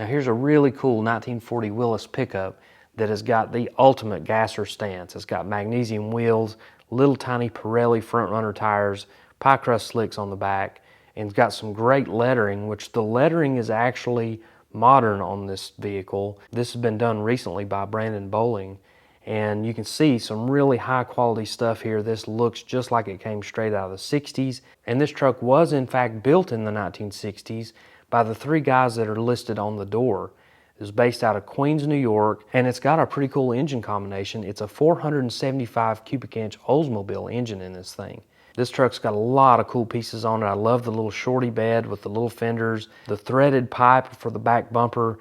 Now here's a really cool 1940 Willys pickup that has got the ultimate Gasser stance. It's got magnesium wheels, little tiny Pirelli front runner tires, pie crust slicks on the back, and it's got some great lettering, which the lettering is actually modern on this vehicle. This has been done recently by Brandon Bowling, and you can see some really high quality stuff here. This looks just like it came straight out of the 60s, and this truck was in fact built in the 1960s by the three guys that are listed on the door. It was based out of Queens, New York, and it's got a pretty cool engine combination. It's a 475 cubic inch Oldsmobile engine in this thing. This truck's got a lot of cool pieces on it. I love the little shorty bed with the little fenders, the threaded pipe for the back bumper.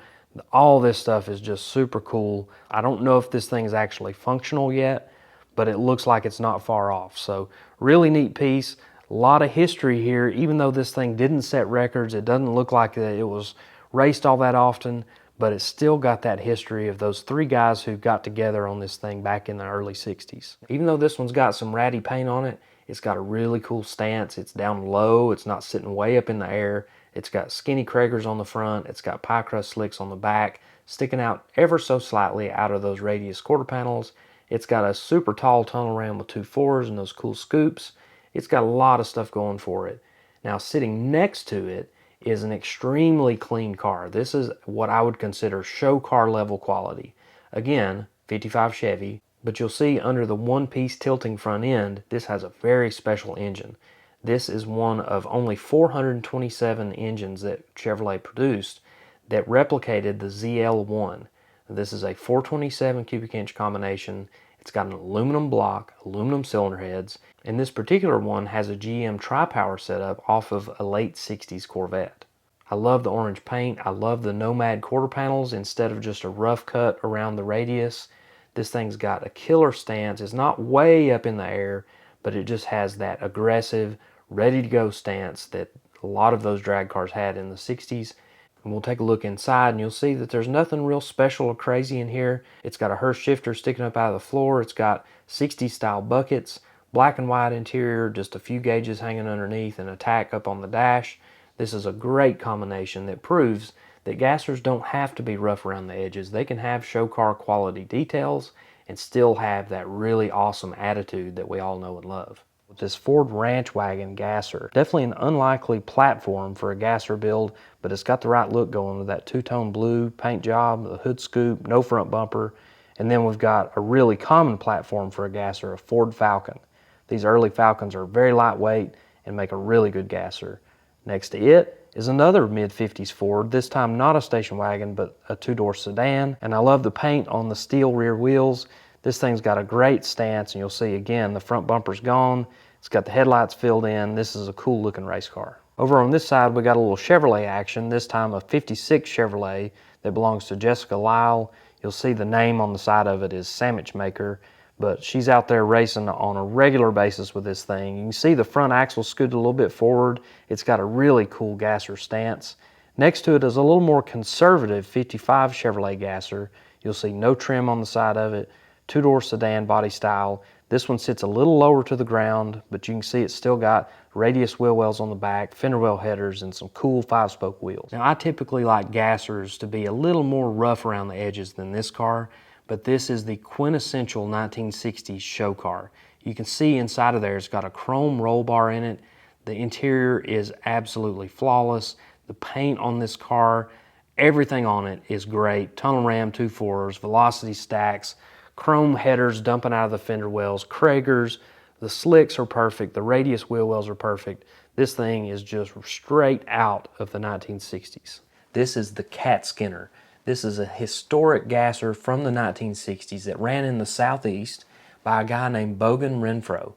All this stuff is just super cool. I don't know if this thing is actually functional yet, but it looks like it's not far off. So really neat piece. A lot of history here. Even though this thing didn't set records, it doesn't look like it was raced all that often, but it's still got that history of those three guys who got together on this thing back in the early 60s. Even though this one's got some ratty paint on it, it's got a really cool stance. It's down low. It's not sitting way up in the air. It's got skinny Kragers on the front. It's got pie crust slicks on the back, sticking out ever so slightly out of those radius quarter panels. It's got a super tall tunnel ram with 2.4s and those cool scoops. It's got a lot of stuff going for it. Now sitting next to it is an extremely clean car. This is what I would consider show car level quality. Again, 55 Chevy, but you'll see under the one-piece tilting front end, this has a very special engine. This is one of only 427 engines that Chevrolet produced that replicated the ZL1. This is a 427 cubic inch combination. It's got an aluminum block, aluminum cylinder heads, and this particular one has a GM tri-power setup off of a late 60s Corvette. I love the orange paint. I love the Nomad quarter panels instead of just a rough cut around the radius. This thing's got a killer stance. It's not way up in the air, but it just has that aggressive, ready-to-go stance that a lot of those drag cars had in the 60s. And we'll take a look inside and you'll see that there's nothing real special or crazy in here. It's got a Hearst shifter sticking up out of the floor. It's got 60s style buckets, black and white interior, just a few gauges hanging underneath and a tack up on the dash. This is a great combination that proves that Gassers don't have to be rough around the edges. They can have show car quality details and still have that really awesome attitude that we all know and love. With this Ford Ranch Wagon Gasser, definitely an unlikely platform for a Gasser build, but it's got the right look going with that two-tone blue paint job, the hood scoop, no front bumper, and then we've got a really common platform for a Gasser, a Ford Falcon. These early Falcons are very lightweight and make a really good Gasser. Next to it is another mid-50s Ford, this time not a station wagon, but a two-door sedan, and I love the paint on the steel rear wheels. This thing's got a great stance, and you'll see again the front bumper's gone. It's got the headlights filled in. This is a cool looking race car. Over on this side we got a little Chevrolet action, this time a 56 Chevrolet that belongs to Jessica Lyle. You'll see the name on the side of it is Sandwich Maker, but she's out there racing on a regular basis with this thing. You can see the front axle scooted a little bit forward. It's got a really cool Gasser stance. Next to it is a little more conservative 55 Chevrolet Gasser. You'll see no trim on the side of it. Two-door sedan body style. This one sits a little lower to the ground, but you can see it's still got radius wheel wells on the back, fender well headers, and some cool 5-spoke wheels. Now I typically like Gassers to be a little more rough around the edges than this car, but this is the quintessential 1960s show car. You can see inside of there it's got a chrome roll bar in it. The interior is absolutely flawless. The paint on this car, everything on it is great. Tunnel ram 2.4s, velocity stacks, chrome headers dumping out of the fender wells, Kragers, the slicks are perfect, the radius wheel wells are perfect. This thing is just straight out of the 1960s. This is the Cat Skinner. This is a historic Gasser from the 1960s that ran in the Southeast by a guy named Bogan Renfro.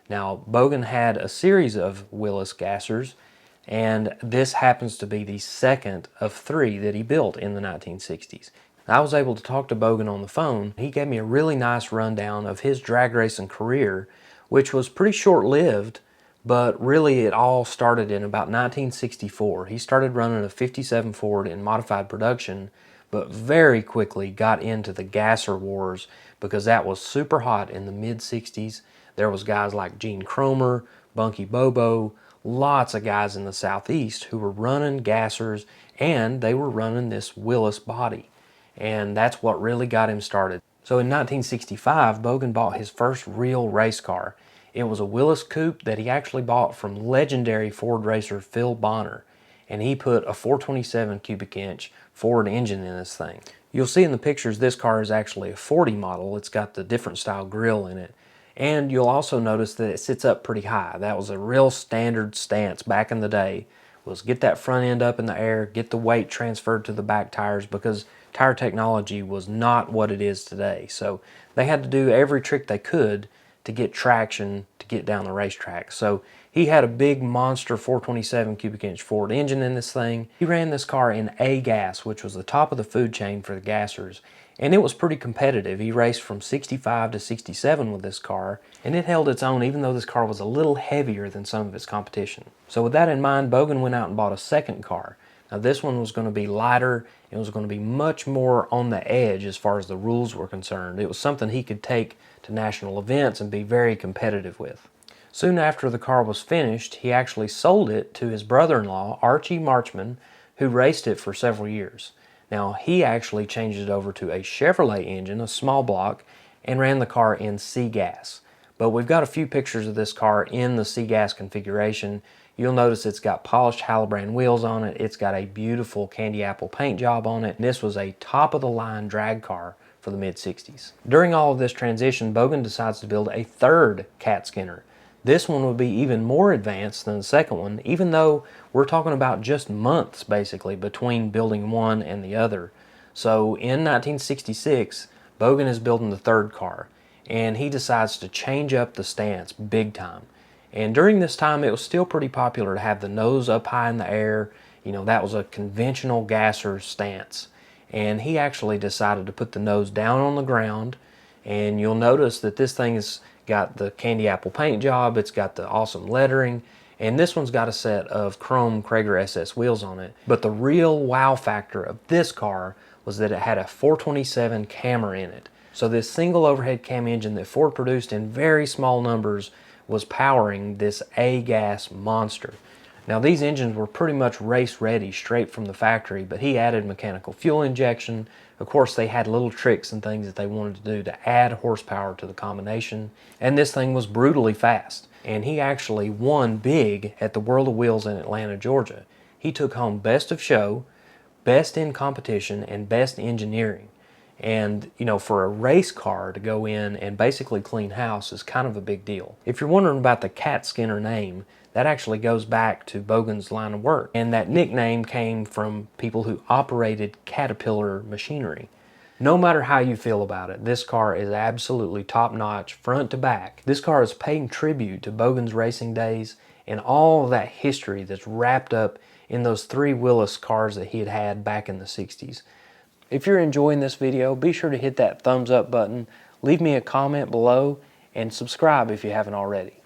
Now, Bogan had a series of Willys Gassers, and this happens to be the second of 3 that he built in the 1960s. I was able to talk to Bogan on the phone. He gave me a really nice rundown of his drag racing career, which was pretty short-lived, but really it all started in about 1964. He started running a 57 Ford in modified production, but very quickly got into the Gasser wars because that was super hot in the mid-60s. There was guys like Gene Cromer, Bunky Bobo, lots of guys in the Southeast who were running Gassers and they were running this Willys body, and that's what really got him started. So in 1965, Bogan bought his first real race car. It was a Willys Coupe that he actually bought from legendary Ford racer Phil Bonner, and he put a 427 cubic inch Ford engine in this thing. You'll see in the pictures this car is actually a 40 model. It's got the different style grille in it. And you'll also notice that it sits up pretty high. That was a real standard stance back in the day, was get that front end up in the air, get the weight transferred to the back tires, because tire technology was not what it is today. So they had to do every trick they could to get traction to get down the racetrack. So he had a big monster 427 cubic inch Ford engine in this thing. He ran this car in A gas, which was the top of the food chain for the Gassers, and it was pretty competitive. He raced from 65 to 67 with this car, and it held its own even though this car was a little heavier than some of its competition. So with that in mind, Bogan went out and bought a second car. Now this one was going to be lighter. It was going to be much more on the edge as far as the rules were concerned. It was something he could take to national events and be very competitive with. Soon after the car was finished, he actually sold it to his brother-in-law, Archie Marchman, who raced it for several years. Now he actually changed it over to a Chevrolet engine, a small block, and ran the car in C-Gas. But we've got a few pictures of this car in the C-Gas configuration. You'll notice it's got polished Halbrand wheels on it. It's got a beautiful candy apple paint job on it. This was a top-of-the-line drag car for the mid-60s. During all of this transition, Bogan decides to build a third cat skinner. This one would be even more advanced than the second one, even though we're talking about just months, basically, between building one and the other. So in 1966, Bogan is building the third car, and he decides to change up the stance big time. And during this time, it was still pretty popular to have the nose up high in the air. You know, that was a conventional Gasser stance. And he actually decided to put the nose down on the ground. And you'll notice that this thing has got the candy apple paint job. It's got the awesome lettering. And this one's got a set of chrome Krager SS wheels on it. But the real wow factor of this car was that it had a 427 cammer in it. So this single overhead cam engine that Ford produced in very small numbers was powering this A-gas monster. Now these engines were pretty much race ready straight from the factory, but he added mechanical fuel injection. Of course they had little tricks and things that they wanted to do to add horsepower to the combination, and this thing was brutally fast. And he actually won big at the World of Wheels in Atlanta, Georgia. He took home Best of Show, Best in Competition, and Best Engineering. And, you know, for a race car to go in and basically clean house is kind of a big deal. If you're wondering about the Cat Skinner name, that actually goes back to Bogan's line of work. And that nickname came from people who operated Caterpillar machinery. No matter how you feel about it, this car is absolutely top-notch, front to back. This car is paying tribute to Bogan's racing days and all of that history that's wrapped up in those three Willys cars that he had had back in the 60s. If you're enjoying this video, be sure to hit that thumbs up button, leave me a comment below, and subscribe if you haven't already.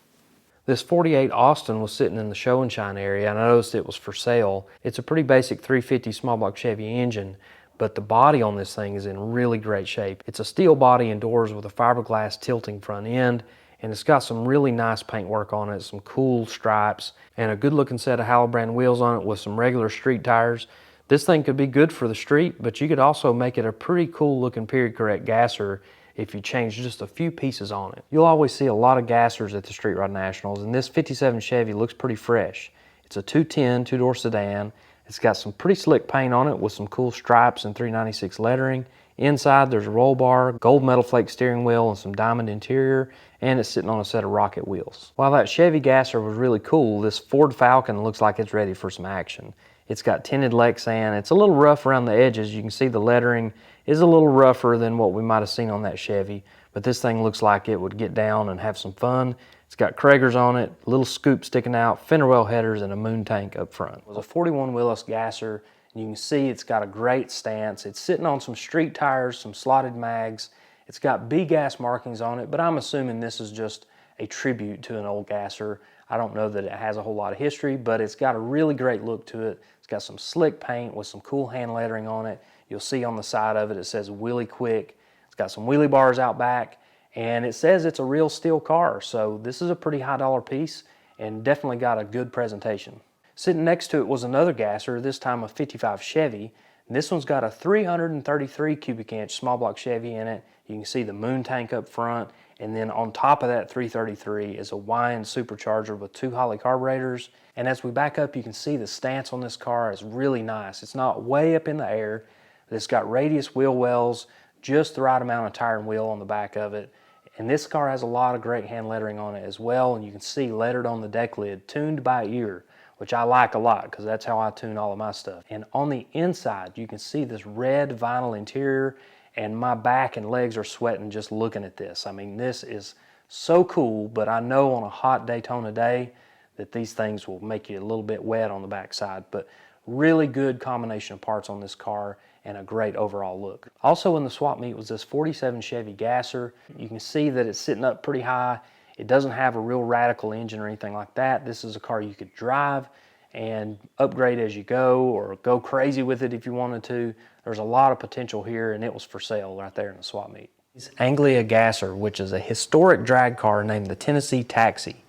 This 48 Austin was sitting in the show and shine area, and I noticed it was for sale. It's a pretty basic 350 small block Chevy engine, but the body on this thing is in really great shape. It's a steel body and doors with a fiberglass tilting front end, and it's got some really nice paintwork on it, some cool stripes, and a good looking set of Halbrand wheels on it with some regular street tires. This thing could be good for the street, but you could also make it a pretty cool looking period correct Gasser if you change just a few pieces on it. You'll always see a lot of Gassers at the Street Rod Nationals, and this 57 Chevy looks pretty fresh. It's a 210 two-door sedan. It's got some pretty slick paint on it with some cool stripes and 396 lettering. Inside there's a roll bar, gold metal flake steering wheel, and some diamond interior, and it's sitting on a set of rocket wheels. While that Chevy Gasser was really cool, this Ford Falcon looks like it's ready for some action. It's got tinted Lexan. It's a little rough around the edges. You can see the lettering is a little rougher than what we might have seen on that Chevy, but this thing looks like it would get down and have some fun. It's got Kragers on it, little scoop sticking out, fender well headers, and a moon tank up front. It was a 41 Willys Gasser, and you can see it's got a great stance. It's sitting on some street tires, some slotted mags. It's got B-gas markings on it, but I'm assuming this is just a tribute to an old Gasser. I don't know that it has a whole lot of history, but it's got a really great look to it. It's got some slick paint with some cool hand lettering on it. You'll see on the side of it, it says Willy Quick. It's got some wheelie bars out back, and it says it's a real steel car. So this is a pretty high dollar piece and definitely got a good presentation. Sitting next to it was another Gasser, this time a 55 Chevy. And this one's got a 333 cubic inch small block Chevy in it. You can see the moon tank up front, and then on top of that 333 is a Wagon supercharger with 2 Holley carburetors. And as we back up, you can see the stance on this car is really nice. It's not way up in the air, but it's got radius wheel wells, just the right amount of tire and wheel on the back of it. And this car has a lot of great hand lettering on it as well, and you can see lettered on the deck lid, tuned by ear, which I like a lot because that's how I tune all of my stuff. And on the inside, you can see this red vinyl interior, and my back and legs are sweating just looking at this. I mean, this is so cool, but I know on a hot Daytona day that these things will make you a little bit wet on the backside. But really good combination of parts on this car and a great overall look. Also in the swap meet was this 47 Chevy Gasser. You can see that it's sitting up pretty high. It doesn't have a real radical engine or anything like that. This is a car you could drive and upgrade as you go, or go crazy with it if you wanted to. There's a lot of potential here, and it was for sale right there in the swap meet. It's Anglia Gasser, which is a historic drag car named the Tennessee Taxi.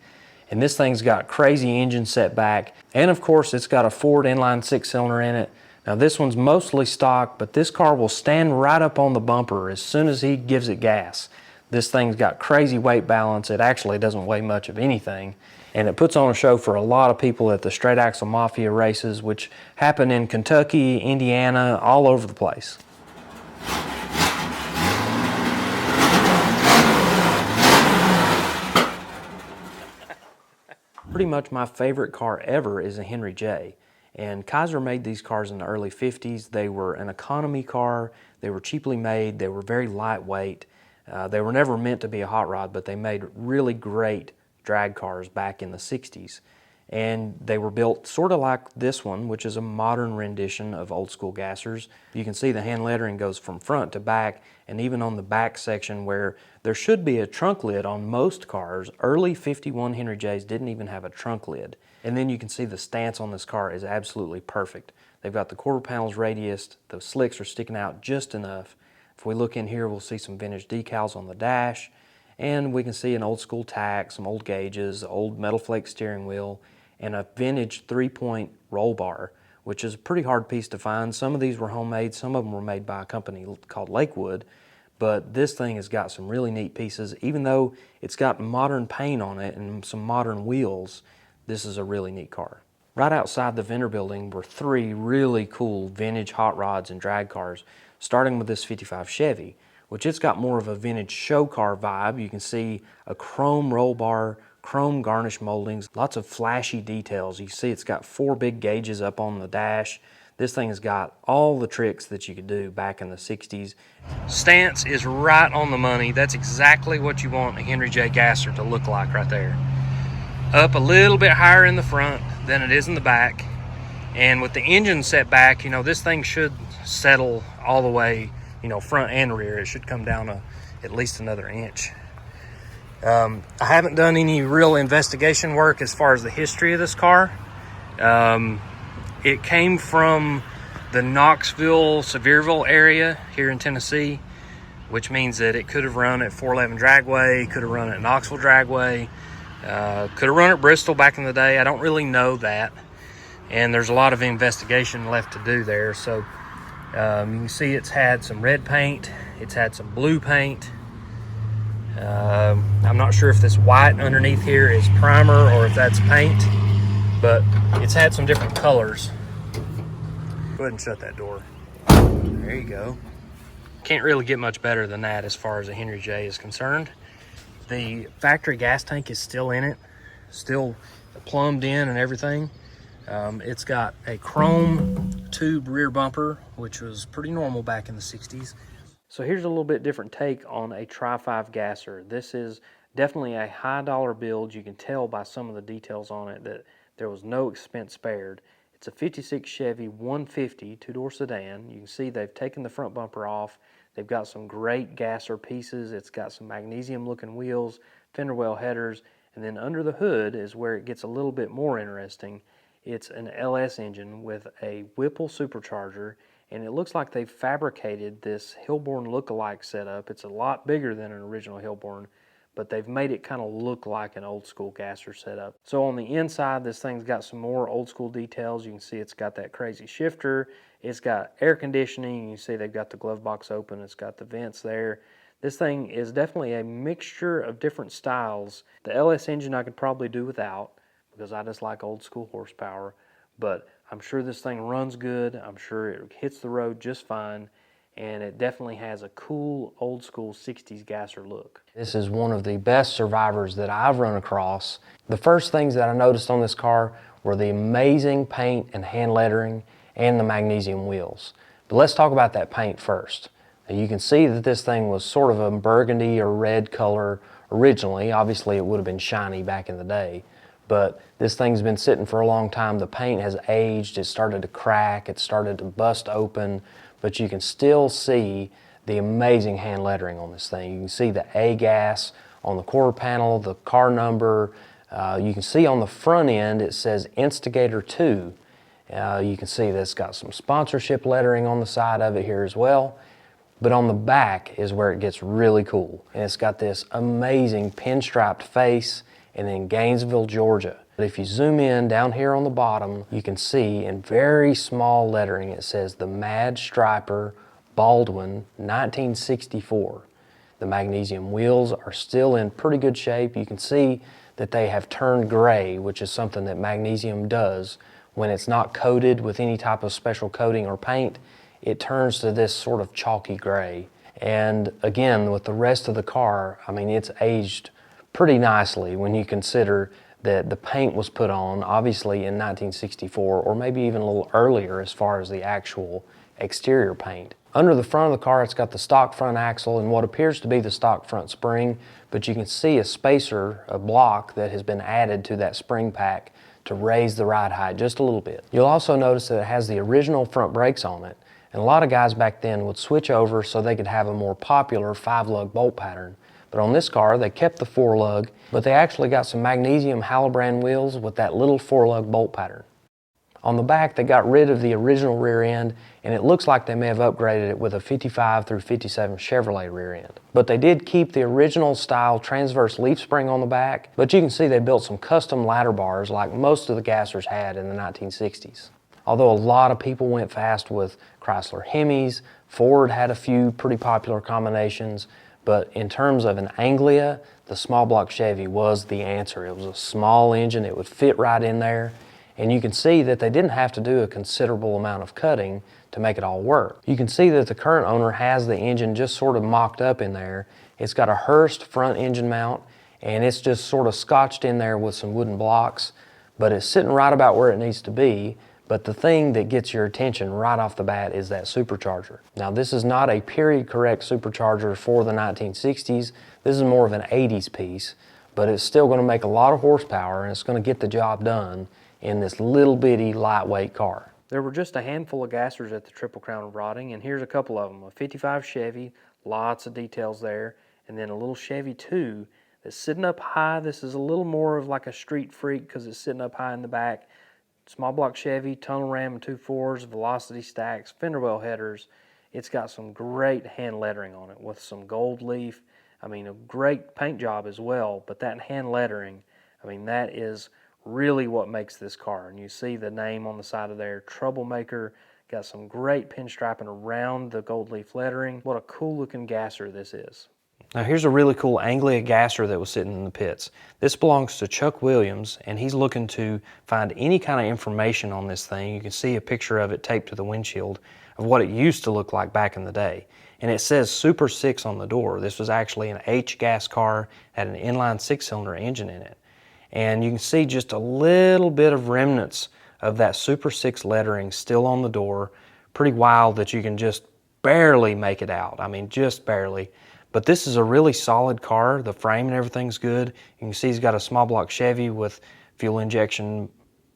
And this thing's got crazy engine setback, and of course it's got a Ford inline 6-cylinder in it. Now this one's mostly stock, but this car will stand right up on the bumper as soon as he gives it gas. This thing's got crazy weight balance. It actually doesn't weigh much of anything, and it puts on a show for a lot of people at the straight axle Mafia races, which happen in Kentucky, Indiana, all over the place. Pretty much my favorite car ever is a Henry J. And Kaiser made these cars in the early 50s. They were an economy car. They were cheaply made. They were very lightweight. They were never meant to be a hot rod, but they made really great drag cars back in the 60s. And they were built sort of like this one, which is a modern rendition of old school Gassers. You can see the hand lettering goes from front to back, and even on the back section where there should be a trunk lid on most cars, early 51 Henry J's didn't even have a trunk lid. And then you can see the stance on this car is absolutely perfect. They've got the quarter panels radiused, the slicks are sticking out just enough. If we look in here, we'll see some vintage decals on the dash, and we can see an old school tack, some old gauges, old metal flake steering wheel, and a vintage 3-point roll bar, which is a pretty hard piece to find. Some of these were homemade, some of them were made by a company called Lakewood, but this thing has got some really neat pieces. Even though it's got modern paint on it and some modern wheels, this is a really neat car. Right outside the vendor building were 3 really cool vintage hot rods and drag cars, starting with this 55 Chevy, which it's got more of a vintage show car vibe. You can see a chrome roll bar, chrome garnish moldings, lots of flashy details. You see it's got 4 big gauges up on the dash. This thing has got all the tricks that you could do back in the 60s. Stance is right on the money. That's exactly what you want a Henry J. Gasser to look like right there. Up a little bit higher in the front than it is in the back. And with the engine set back, you know, this thing should settle all the way, you know, front and rear. It should come down at least another inch. I haven't done any real investigation work as far as the history of this car. It came from the Knoxville, Sevierville area here in Tennessee, which means that it could have run at 411 Dragway, could have run at Knoxville Dragway, could have run at Bristol back in the day. I don't really know that, and there's a lot of investigation left to do there. So you can see it's had some red paint, it's had some blue paint. I'm not sure if this white underneath here is primer or if that's paint, but it's had some different colors. Go ahead and shut that door. There you go. Can't really get much better than that as far as a Henry J is concerned. The factory gas tank is still in it, still plumbed in and everything. It's got a chrome tube rear bumper, which was pretty normal back in the 60s. So here's a little bit different take on a Tri-5 Gasser. This is definitely a high dollar build. You can tell by some of the details on it that there was no expense spared. It's a 56 Chevy 150 two-door sedan. You can see they've taken the front bumper off. They've got some great Gasser pieces. It's got some magnesium looking wheels, fender well headers, and then under the hood is where it gets a little bit more interesting. It's an LS engine with a Whipple supercharger, and it looks like they've fabricated this Hilborn look-alike setup. It's a lot bigger than an original Hilborn, but they've made it kind of look like an old school Gasser setup. So on the inside, this thing's got some more old school details. You can see it's got that crazy shifter. It's got air conditioning. You can see they've got the glove box open. It's got the vents there. This thing is definitely a mixture of different styles. The LS engine I could probably do without because I just like old school horsepower, but I'm sure this thing runs good. I'm sure it hits the road just fine, and it definitely has a cool old school 60s Gasser look. This is one of the best Survivors that I've run across. The first things that I noticed on this car were the amazing paint and hand lettering and the magnesium wheels. But let's talk about that paint first. Now you can see that this thing was sort of a burgundy or red color originally. Obviously it would have been shiny back in the day, but this thing's been sitting for a long time. The paint has aged, it started to crack, it started to bust open, but you can still see the amazing hand lettering on this thing. You can see the A gas on the quarter panel, the car number. You can see on the front end it says Instigator 2. You can see that it's got some sponsorship lettering on the side of it here as well. But on the back is where it gets really cool. And it's got this amazing pinstriped face and then Gainesville, Georgia. But if you zoom in down here on the bottom, you can see in very small lettering it says the Mad Striper Baldwin 1964. The magnesium wheels are still in pretty good shape. You can see that they have turned gray, which is something that magnesium does when it's not coated with any type of special coating or paint. It turns to this sort of chalky gray. And again, with the rest of the car, I mean, it's aged pretty nicely when you consider that the paint was put on obviously in 1964 or maybe even a little earlier as far as the actual exterior paint. Under the front of the car, it's got the stock front axle and what appears to be the stock front spring, but you can see a spacer, a block that has been added to that spring pack to raise the ride height just a little bit. You'll also notice that it has the original front brakes on it, and a lot of guys back then would switch over so they could have a more popular 5-lug bolt pattern. But on this car, they kept the 4-lug, but they actually got some magnesium Hallobrand wheels with that little 4-lug bolt pattern. On the back, they got rid of the original rear end, and it looks like they may have upgraded it with a 55 through 57 Chevrolet rear end. But they did keep the original style transverse leaf spring on the back, but you can see they built some custom ladder bars like most of the Gassers had in the 1960s. Although a lot of people went fast with Chrysler Hemis, Ford had a few pretty popular combinations, but in terms of an Anglia, the small block Chevy was the answer. It was a small engine, it would fit right in there, and you can see that they didn't have to do a considerable amount of cutting to make it all work. You can see that the current owner has the engine just sort of mocked up in there. It's got a Hurst front engine mount, and it's just sort of scotched in there with some wooden blocks, but it's sitting right about where it needs to be. But the thing that gets your attention right off the bat is that supercharger. Now this is not a period correct supercharger for the 1960s. This is more of an 80s piece, but it's still going to make a lot of horsepower and it's going to get the job done in this little bitty lightweight car. There were just a handful of Gassers at the Triple Crown of Rotting, and here's a couple of them. A 55 Chevy, lots of details there, and then a little Chevy 2 that's sitting up high. This is a little more of like a street freak because it's sitting up high in the back. Small block Chevy, tunnel ram and 2.4s, velocity stacks, fender well headers. It's got some great hand lettering on it with some gold leaf. I mean, a great paint job as well, but that hand lettering, I mean, that is really what makes this car. And you see the name on the side of there, Troublemaker. Got some great pinstriping around the gold leaf lettering. What a cool looking Gasser this is. Now here's a really cool Anglia Gasser that was sitting in the pits. This belongs to Chuck Williams, and he's looking to find any kind of information on this thing. You can see a picture of it taped to the windshield of what it used to look like back in the day. And it says Super 6 on the door. This was actually an H-gas car, had an inline 6-cylinder engine in it. And you can see just a little bit of remnants of that Super 6 lettering still on the door. Pretty wild that you can just barely make it out. I mean, just barely. But this is a really solid car. The frame and everything's good. You can see he's got a small block Chevy with fuel injection.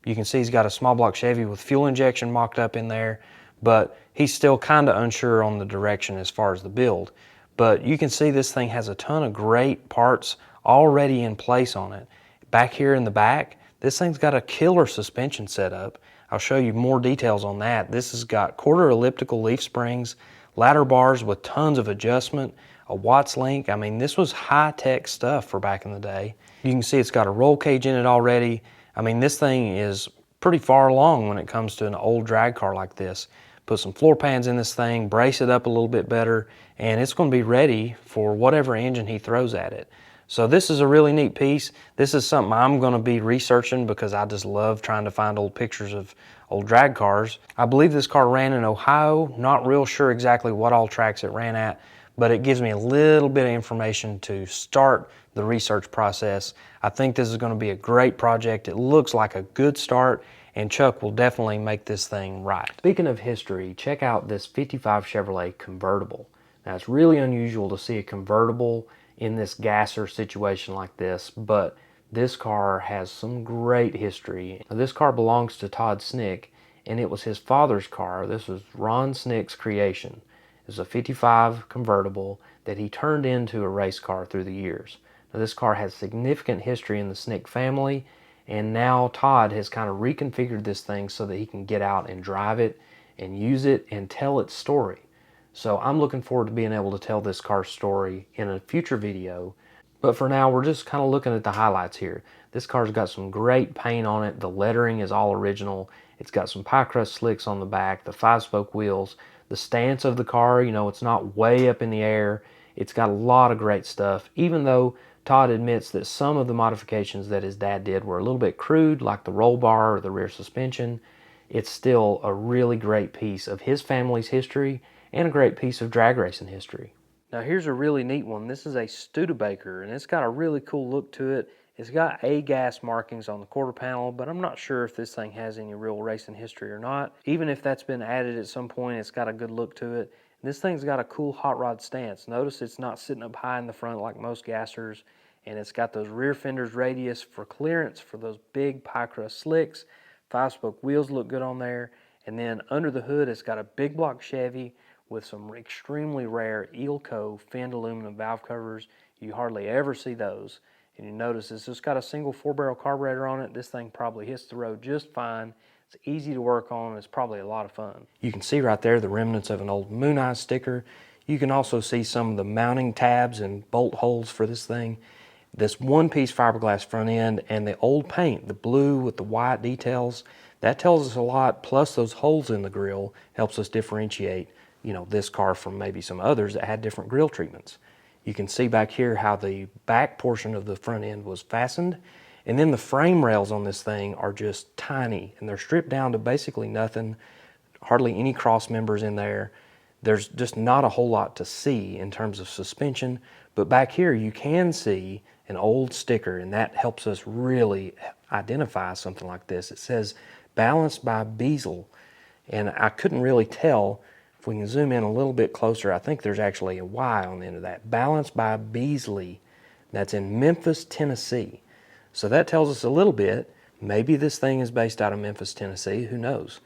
You can see he's got a small block Chevy with fuel injection mocked up in there, but he's still kind of unsure on the direction as far as the build. But you can see this thing has a ton of great parts already in place on it. Back here in the back, this thing's got a killer suspension setup. I'll show you more details on that. This has got quarter elliptical leaf springs, ladder bars with tons of adjustment, a Watts link. I mean, this was high-tech stuff for back in the day. You can see it's got a roll cage in it already. I mean, this thing is pretty far along when it comes to an old drag car like this. Put some floor pans in this thing, brace it up a little bit better, and it's going to be ready for whatever engine he throws at it. So this is a really neat piece. This is something I'm going to be researching because I just love trying to find old pictures of old drag cars. I believe this car ran in Ohio. Not real sure exactly what all tracks it ran at, but it gives me a little bit of information to start the research process. I think this is going to be a great project. It looks like a good start, and Chuck will definitely make this thing right. Speaking of history, check out this 55 Chevrolet convertible. Now, it's really unusual to see a convertible in this Gasser situation like this, but this car has some great history. Now, this car belongs to Todd Snick, and it was his father's car. This was Ron Snick's creation. It was a 55 convertible that he turned into a race car through the years. Now, this car has significant history in the Snick family, and now Todd has kind of reconfigured this thing so that he can get out and drive it and use it and tell its story. So I'm looking forward to being able to tell this car's story in a future video. But for now, we're just kind of looking at the highlights here. This car's got some great paint on it. The lettering is all original. It's got some pie crust slicks on the back, the 5-spoke wheels. The stance of the car, you know, it's not way up in the air. It's got a lot of great stuff, even though Todd admits that some of the modifications that his dad did were a little bit crude, like the roll bar or the rear suspension. It's still a really great piece of his family's history and a great piece of drag racing history. Now here's a really neat one. This is a Studebaker, and it's got a really cool look to it. It's got A-gas markings on the quarter panel, but I'm not sure if this thing has any real racing history or not. Even if that's been added at some point, it's got a good look to it. And this thing's got a cool hot rod stance. Notice it's not sitting up high in the front like most Gassers, and it's got those rear fenders radius for clearance for those big pie crust slicks. 5-spoke wheels look good on there. And then under the hood, it's got a big block Chevy with some extremely rare Eelco finned aluminum valve covers. You hardly ever see those. And you notice it's just got a single 4-barrel carburetor on it. This thing probably hits the road just fine. It's easy to work on. It's probably a lot of fun. You can see right there the remnants of an old Moonlighter sticker. You can also see some of the mounting tabs and bolt holes for this thing. This one-piece fiberglass front end and the old paint, the blue with the white details, that tells us a lot. Plus those holes in the grille helps us differentiate, you know, this car from maybe some others that had different grille treatments. You can see back here how the back portion of the front end was fastened, and then the frame rails on this thing are just tiny, and they're stripped down to basically nothing, hardly any cross members in there. There's just not a whole lot to see in terms of suspension, but back here you can see an old sticker, and that helps us really identify something like this. It says balanced by Beazle, and I couldn't really tell. If we can zoom in a little bit closer, I think there's actually a Y on the end of that. Balanced by Beasley. That's in Memphis, Tennessee. So that tells us a little bit. Maybe this thing is based out of Memphis, Tennessee. Who knows?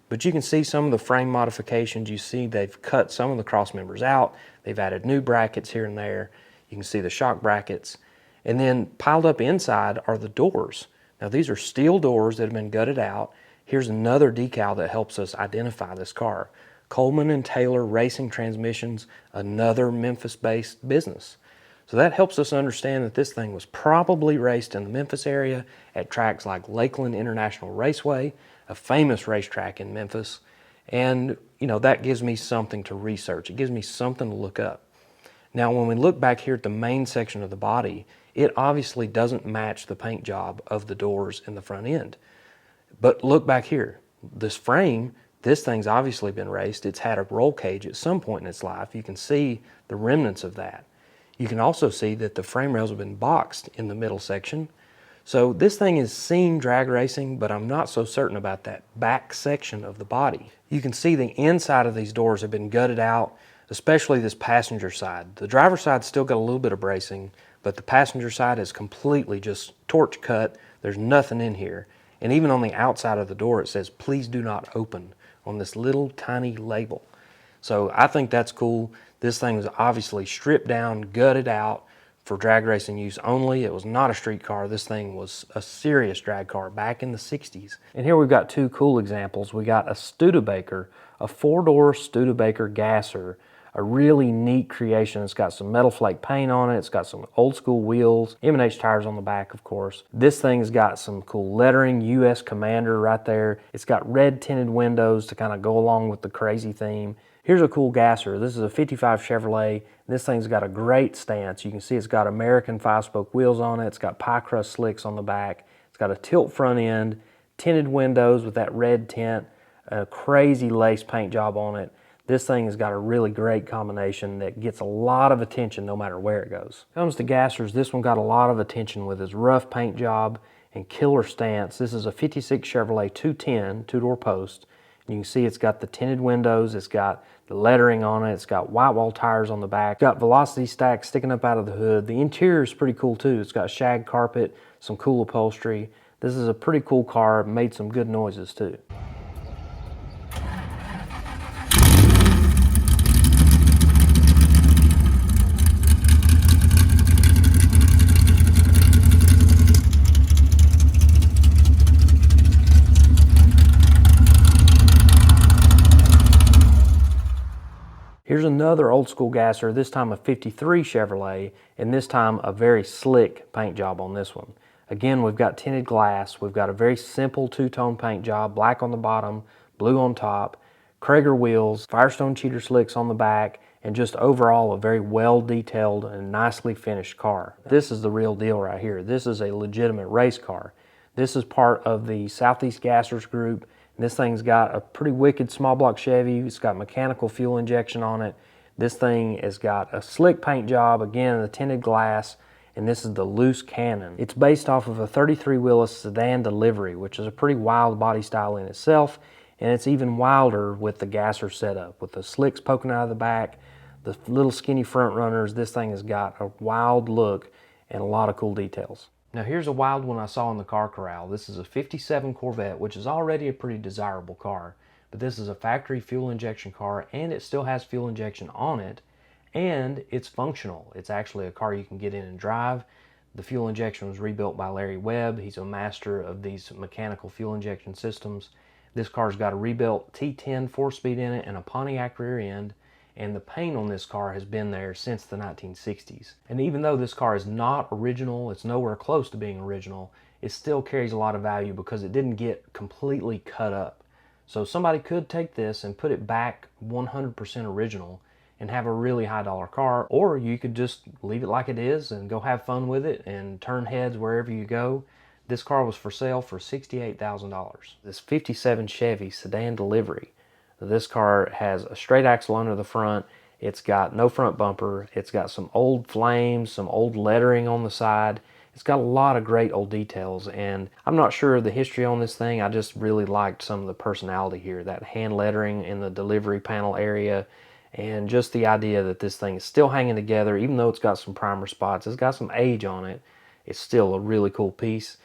But you can see some of the frame modifications. You see they've cut some of the cross members out. They've added new brackets here and there. You can see the shock brackets. And then piled up inside are the doors. Now these are steel doors that have been gutted out. Here's another decal that helps us identify this car. Coleman and Taylor Racing Transmissions, another Memphis-based business. So that helps us understand that this thing was probably raced in the Memphis area at tracks like Lakeland International Raceway, a famous racetrack in Memphis. And, you know, that gives me something to research. It gives me something to look up. Now, when we look back here at the main section of the body, it obviously doesn't match the paint job of the doors in the front end. But look back here. This frame, this thing's obviously been raced. It's had a roll cage at some point in its life. You can see the remnants of that. You can also see that the frame rails have been boxed in the middle section. So this thing is seen drag racing, but I'm not so certain about that back section of the body. You can see the inside of these doors have been gutted out, especially this passenger side. The driver's side's still got a little bit of bracing, but the passenger side is completely just torch cut. There's nothing in here. And even on the outside of the door, it says, "Please do not open," on this little tiny label. So I think that's cool. This thing was obviously stripped down, gutted out for drag racing use only. It was not a street car. This thing was a serious drag car back in the 60s. And here we've got two cool examples. We got a Studebaker, a 4-door Studebaker Gasser, a really neat creation. It's got some metal flake paint on it. It's got some old school wheels, M&H tires on the back, of course. This thing's got some cool lettering, US Commander right there. It's got red tinted windows to kind of go along with the crazy theme. Here's a cool Gasser. This is a 55 Chevrolet. This thing's got a great stance. You can see it's got American 5-spoke wheels on it. It's got pie crust slicks on the back. It's got a tilt front end, tinted windows with that red tint, a crazy lace paint job on it. This thing has got a really great combination that gets a lot of attention no matter where it goes. When it comes to Gassers, this one got a lot of attention with its rough paint job and killer stance. This is a 56 Chevrolet 210, two-door post. You can see it's got the tinted windows, it's got the lettering on it, it's got white wall tires on the back, it's got velocity stacks sticking up out of the hood. The interior is pretty cool too. It's got shag carpet, some cool upholstery. This is a pretty cool car, made some good noises too. Here's another old school Gasser, this time a 53 Chevrolet, and this time a very slick paint job on this one. Again, we've got tinted glass, we've got a very simple two-tone paint job, black on the bottom, blue on top, Krager wheels, Firestone cheater slicks on the back, and just overall a very well-detailed and nicely finished car. This is the real deal right here. This is a legitimate race car. This is part of the Southeast Gassers group. This thing's got a pretty wicked small block Chevy. It's got mechanical fuel injection on it. This thing has got a slick paint job, again, the tinted glass, and this is the loose cannon. It's based off of a 33 Willys sedan Delivery, which is a pretty wild body style in itself, and it's even wilder with the Gasser setup, with the slicks poking out of the back, the little skinny front runners. This thing has got a wild look and a lot of cool details. Now here's a wild one I saw in the car corral. This is a 57 Corvette, which is already a pretty desirable car, but this is a factory fuel injection car, and it still has fuel injection on it, and it's functional. It's actually a car you can get in and drive. The fuel injection was rebuilt by Larry Webb. He's a master of these mechanical fuel injection systems. This car's got a rebuilt T10 4-speed in it and a Pontiac rear end, and the paint on this car has been there since the 1960s. And even though this car is not original, it's nowhere close to being original, it still carries a lot of value because it didn't get completely cut up. So somebody could take this and put it back 100% original and have a really high dollar car, or you could just leave it like it is and go have fun with it and turn heads wherever you go. This car was for sale for $68,000. This 57 Chevy sedan Delivery. This car has a straight axle under the front. It's got no front bumper. It's got some old flames, some old lettering on the side. It's got a lot of great old details, and I'm not sure of the history on this thing. I just really liked some of the personality here, that hand lettering in the delivery panel area, and just the idea that this thing is still hanging together. Even though it's got some primer spots, it's got some age on it, it's still a really cool piece.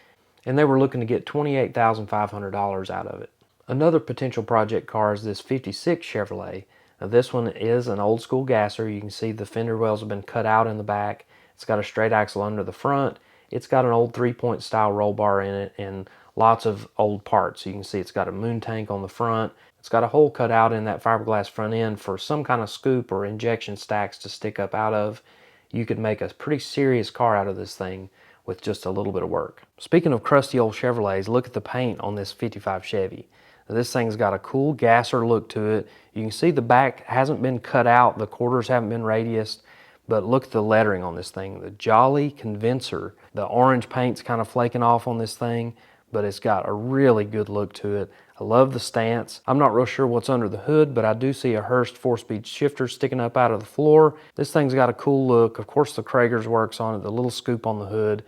And they were looking to get $28,500 out of it. Another potential project car is this 56 Chevrolet. Now this one is an old school Gasser. You can see the fender wells have been cut out in the back. It's got a straight axle under the front. It's got an old 3-point style roll bar in it and lots of old parts. You can see it's got a moon tank on the front. It's got a hole cut out in that fiberglass front end for some kind of scoop or injection stacks to stick up out of. You could make a pretty serious car out of this thing with just a little bit of work. Speaking of crusty old Chevrolets, look at the paint on this 55 Chevy. This thing's got a cool Gasser look to it. You can see the back hasn't been cut out, the quarters haven't been radiused, but look at the lettering on this thing. The Jolly Convincer. The orange paint's kind of flaking off on this thing, but it's got a really good look to it. I love the stance. I'm not real sure what's under the hood, but I do see a Hurst 4-speed shifter sticking up out of the floor. This thing's got a cool look. Of course, the Krager's works on it, the little scoop on the hood.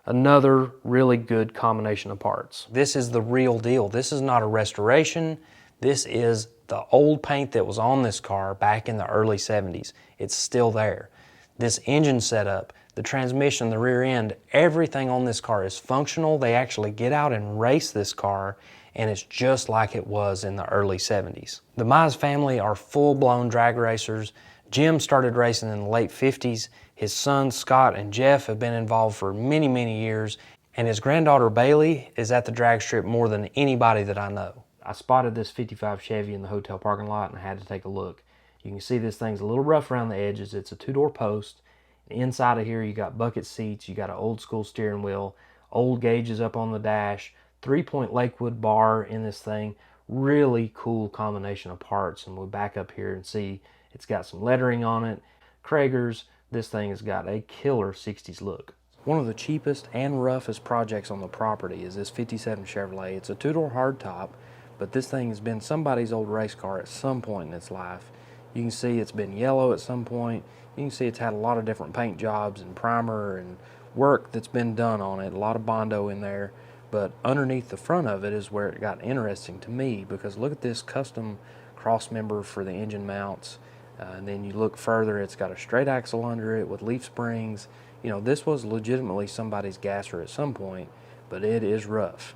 Another really good combination of parts. This is the real deal. This is not a restoration. This is the old paint that was on this car back in the early 70s. It's still there. This engine setup, the transmission, the rear end, everything on this car is functional. They actually get out and race this car, and it's just like it was in the early 70s. The Mize family are full-blown drag racers. Jim started racing in the late 50s. His sons Scott and Jeff have been involved for many, many years, and his granddaughter Bailey is at the drag strip more than anybody that I know. I spotted this 55 Chevy in the hotel parking lot and I had to take a look. You can see this thing's a little rough around the edges. It's a two-door post. Inside of here, you got bucket seats. You got an old school steering wheel, old gauges up on the dash, 3-point Lakewood bar in this thing. Really cool combination of parts. And we'll back up here and see it's got some lettering on it. Kragers. This thing has got a killer 60s look. One of the cheapest and roughest projects on the property is this 57 Chevrolet. It's a two-door hardtop, but this thing has been somebody's old race car at some point in its life. You can see it's been yellow at some point. You can see it's had a lot of different paint jobs and primer and work that's been done on it. A lot of Bondo in there. But underneath the front of it is where it got interesting to me, because look at this custom cross member for the engine mounts. And then you look further, it's got a straight axle under it with leaf springs. You know, this was legitimately somebody's Gasser at some point, but it is rough.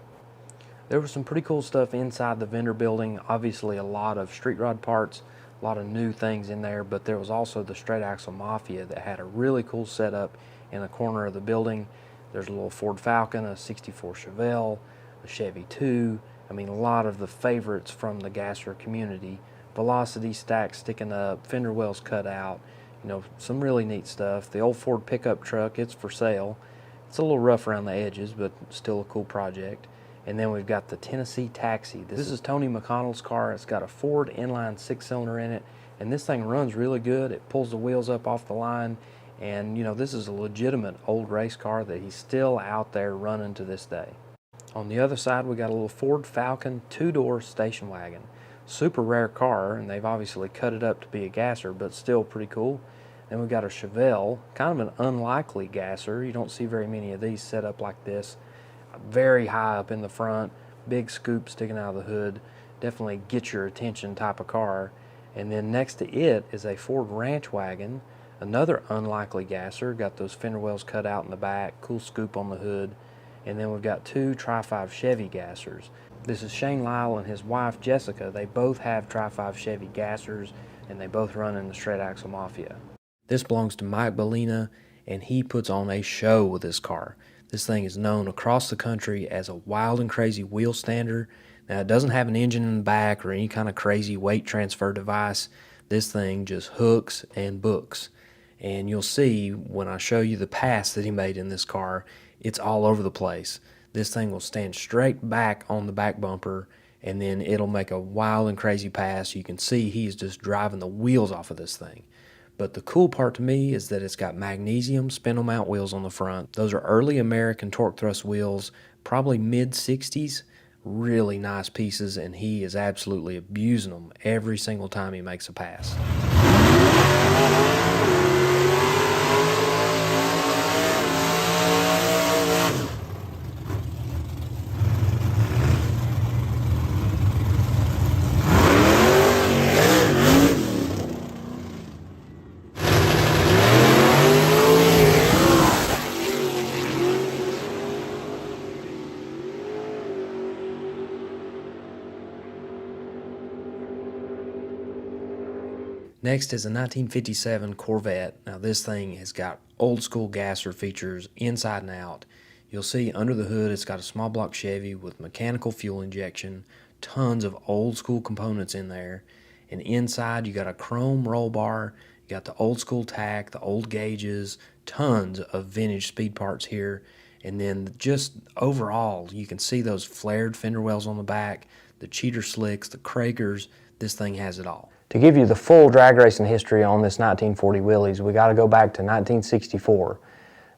There was some pretty cool stuff inside the vendor building. Obviously a lot of street rod parts, a lot of new things in there, but there was also the straight axle Mafia that had a really cool setup in the corner of the building. There's a little Ford Falcon, a 64 Chevelle, a Chevy 2. I mean, a lot of the favorites from the Gasser community. Velocity stacks sticking up, fender wells cut out, you know, some really neat stuff. The old Ford pickup truck, it's for sale. It's a little rough around the edges, but still a cool project. And then we've got the Tennessee Taxi. This is Tony McConnell's car. It's got a Ford inline 6-cylinder in it, and this thing runs really good. It pulls the wheels up off the line, and you know, this is a legitimate old race car that he's still out there running to this day. On the other side, we got a little Ford Falcon 2-door station wagon. Super rare car, and they've obviously cut it up to be a Gasser, but still pretty cool. Then we've got a Chevelle, kind of an unlikely Gasser. You don't see very many of these set up like this. Very high up in the front, big scoop sticking out of the hood. Definitely get your attention type of car. And then next to it is a Ford Ranch wagon, another unlikely Gasser. Got those fender wells cut out in the back, cool scoop on the hood. And then we've got two Tri-5 Chevy Gassers. This is Shane Lyle and his wife Jessica. They both have Tri-5 Chevy Gassers, and they both run in the straight axle Mafia. This belongs to Mike Balina, and he puts on a show with this car. This thing is known across the country as a wild and crazy wheel stander. Now, it doesn't have an engine in the back or any kind of crazy weight transfer device. This thing just hooks and books. And you'll see when I show you the pass that he made in this car, it's all over the place. This thing will stand straight back on the back bumper, and then it'll make a wild and crazy pass. You can see he's just driving the wheels off of this thing. But the cool part to me is that it's got magnesium spindle mount wheels on the front. Those are early American torque thrust wheels, probably mid-60s. Really nice pieces, and he is absolutely abusing them every single time he makes a pass. Next is a 1957 Corvette. Now this thing has got old school Gasser features inside and out. You'll see under the hood it's got a small block Chevy with mechanical fuel injection, tons of old school components in there. And inside you got a chrome roll bar, you got the old school tack, the old gauges, tons of vintage speed parts here. And then just overall you can see those flared fender wells on the back, the cheater slicks, the Kragers. This thing has it all. To give you the full drag racing history on this 1940 Willys, we got to go back to 1964.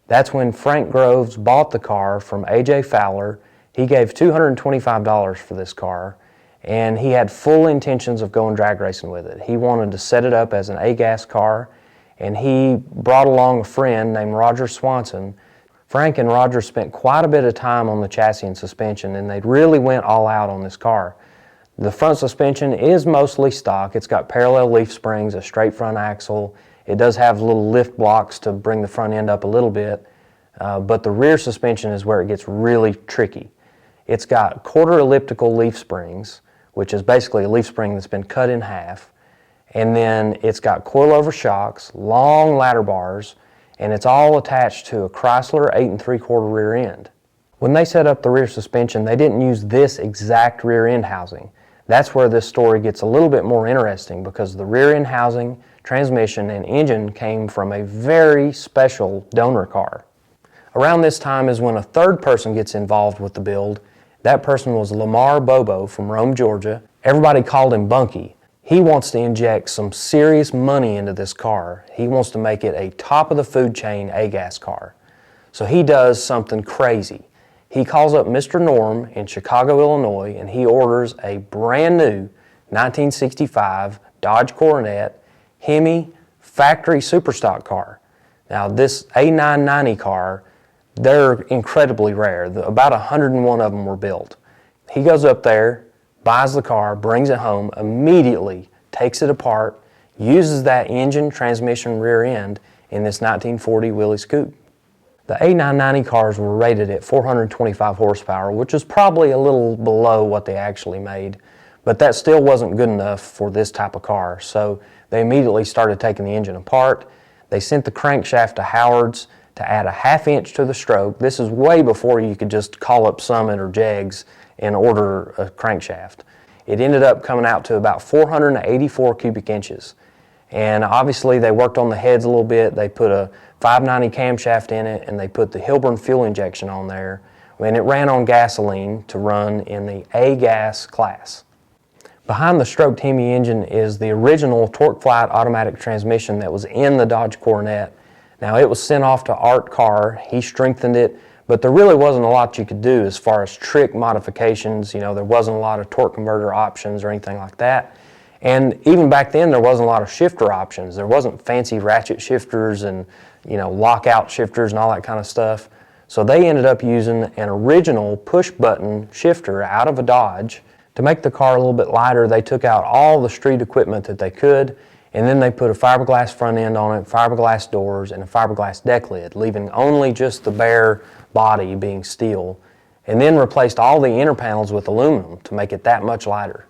That's when Frank Groves bought the car from A.J. Fowler. He gave $225 for this car, and he had full intentions of going drag racing with it. He wanted to set it up as an A-gas car, and he brought along a friend named Roger Swanson. Frank and Roger spent quite a bit of time on the chassis and suspension, and they really went all out on this car. The front suspension is mostly stock. It's got parallel leaf springs, a straight front axle. It does have little lift blocks to bring the front end up a little bit, but the rear suspension is where it gets really tricky. It's got quarter elliptical leaf springs, which is basically a leaf spring that's been cut in half, and then it's got coilover shocks, long ladder bars, and it's all attached to a Chrysler 8 3/4 rear end. When they set up the rear suspension, they didn't use this exact rear end housing. That's where this story gets a little bit more interesting, because the rear end housing, transmission, and engine came from a very special donor car. Around this time is when a third person gets involved with the build. That person was Lamar Bobo from Rome, Georgia. Everybody called him Bunky. He wants to inject some serious money into this car. He wants to make it a top of the food chain A-gas car. So he does something crazy. He calls up Mr. Norm in Chicago, Illinois, and he orders a brand new 1965 Dodge Coronet Hemi factory superstock car. Now this A990 car, they're incredibly rare. About 101 of them were built. He goes up there, buys the car, brings it home, immediately takes it apart, uses that engine, transmission, rear end in this 1940 Willys Coupe. The A990 cars were rated at 425 horsepower, which is probably a little below what they actually made, but that still wasn't good enough for this type of car. So they immediately started taking the engine apart. They sent the crankshaft to Howard's to add a ½ inch to the stroke. This is way before you could just call up Summit or Jegs and order a crankshaft. It ended up coming out to about 484 cubic inches. And obviously they worked on the heads a little bit. They put a 590 camshaft in it, and they put the Hilburn fuel injection on there. And it ran on gasoline to run in the A-gas class. Behind the stroked Hemi engine is the original Torque Flight automatic transmission that was in the Dodge Coronet. Now it was sent off to Art Carr. He strengthened it, but there really wasn't a lot you could do as far as trick modifications. You know, there wasn't a lot of torque converter options or anything like that. And even back then, there wasn't a lot of shifter options. There wasn't fancy ratchet shifters and, you know, lockout shifters and all that kind of stuff. So they ended up using an original push button shifter out of a Dodge. To make the car a little bit lighter, they took out all the street equipment that they could, and then they put a fiberglass front end on it, fiberglass doors, and a fiberglass deck lid, leaving only just the bare body being steel, and then replaced all the inner panels with aluminum to make it that much lighter.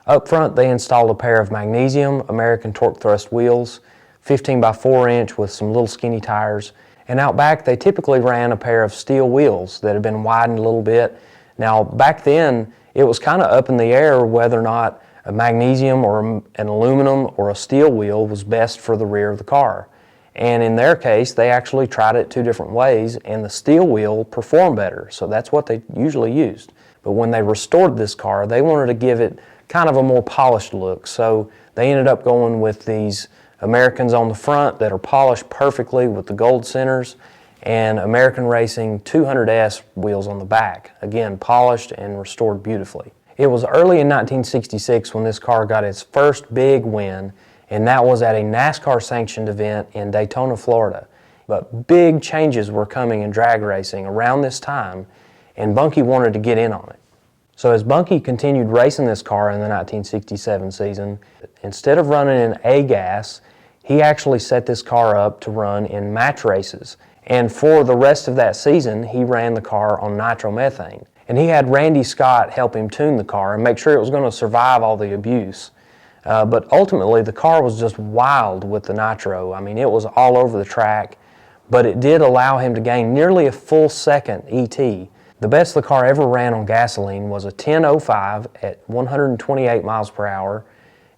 Up front, they installed a pair of magnesium American torque thrust wheels, 15 by 4 inch with some little skinny tires, and out back they typically ran a pair of steel wheels that had been widened a little bit. Now back then, it was kind of up in the air whether or not a magnesium or an aluminum or a steel wheel was best for the rear of the car. And in their case, they actually tried it 2 different ways, and the steel wheel performed better, so that's what they usually used. But when they restored this car, they wanted to give it kind of a more polished look, so they ended up going with these Americans on the front that are polished perfectly with the gold centers, and American Racing 200S wheels on the back, again polished and restored beautifully. It was early in 1966 when this car got its first big win, and that was at a NASCAR sanctioned event in Daytona, Florida. But big changes were coming in drag racing around this time, and Bunky wanted to get in on it. So as Bunky continued racing this car in the 1967 season, instead of running in A-gas, he actually set this car up to run in match races. And for the rest of that season, he ran the car on nitromethane. And he had Randy Scott help him tune the car and make sure it was going to survive all the abuse. But ultimately, the car was just wild with the nitro. I mean, it was all over the track, but it did allow him to gain nearly a full second ET. The best the car ever ran on gasoline was a 10.05 at 128 miles per hour,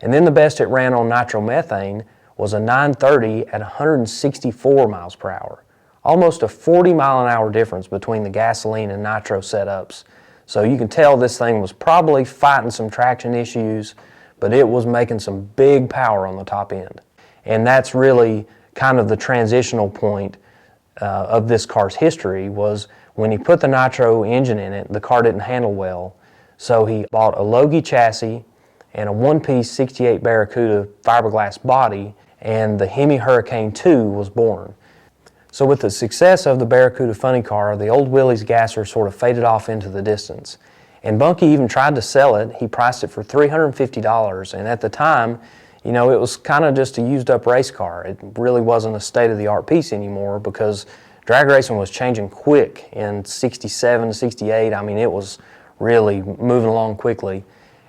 and then the best it ran on nitromethane was a 930 at 164 miles per hour. Almost a 40-mile-an-hour difference between the gasoline and nitro setups. So you can tell this thing was probably fighting some traction issues, but it was making some big power on the top end. And that's really kind of the transitional point of this car's history, was when he put the nitro engine in it, the car didn't handle well. So he bought a Logie chassis and a one-piece 68 Barracuda fiberglass body, and the Hemi Hurricane 2 was born. So with the success of the Barracuda funny car, the old Willys Gasser sort of faded off into the distance. And Bunky even tried to sell it. He priced it for $350, and at the time, you know, it was kind of just a used up race car. It really wasn't a state-of-the-art piece anymore, because drag racing was changing quick in 67, 68. I mean, it was really moving along quickly,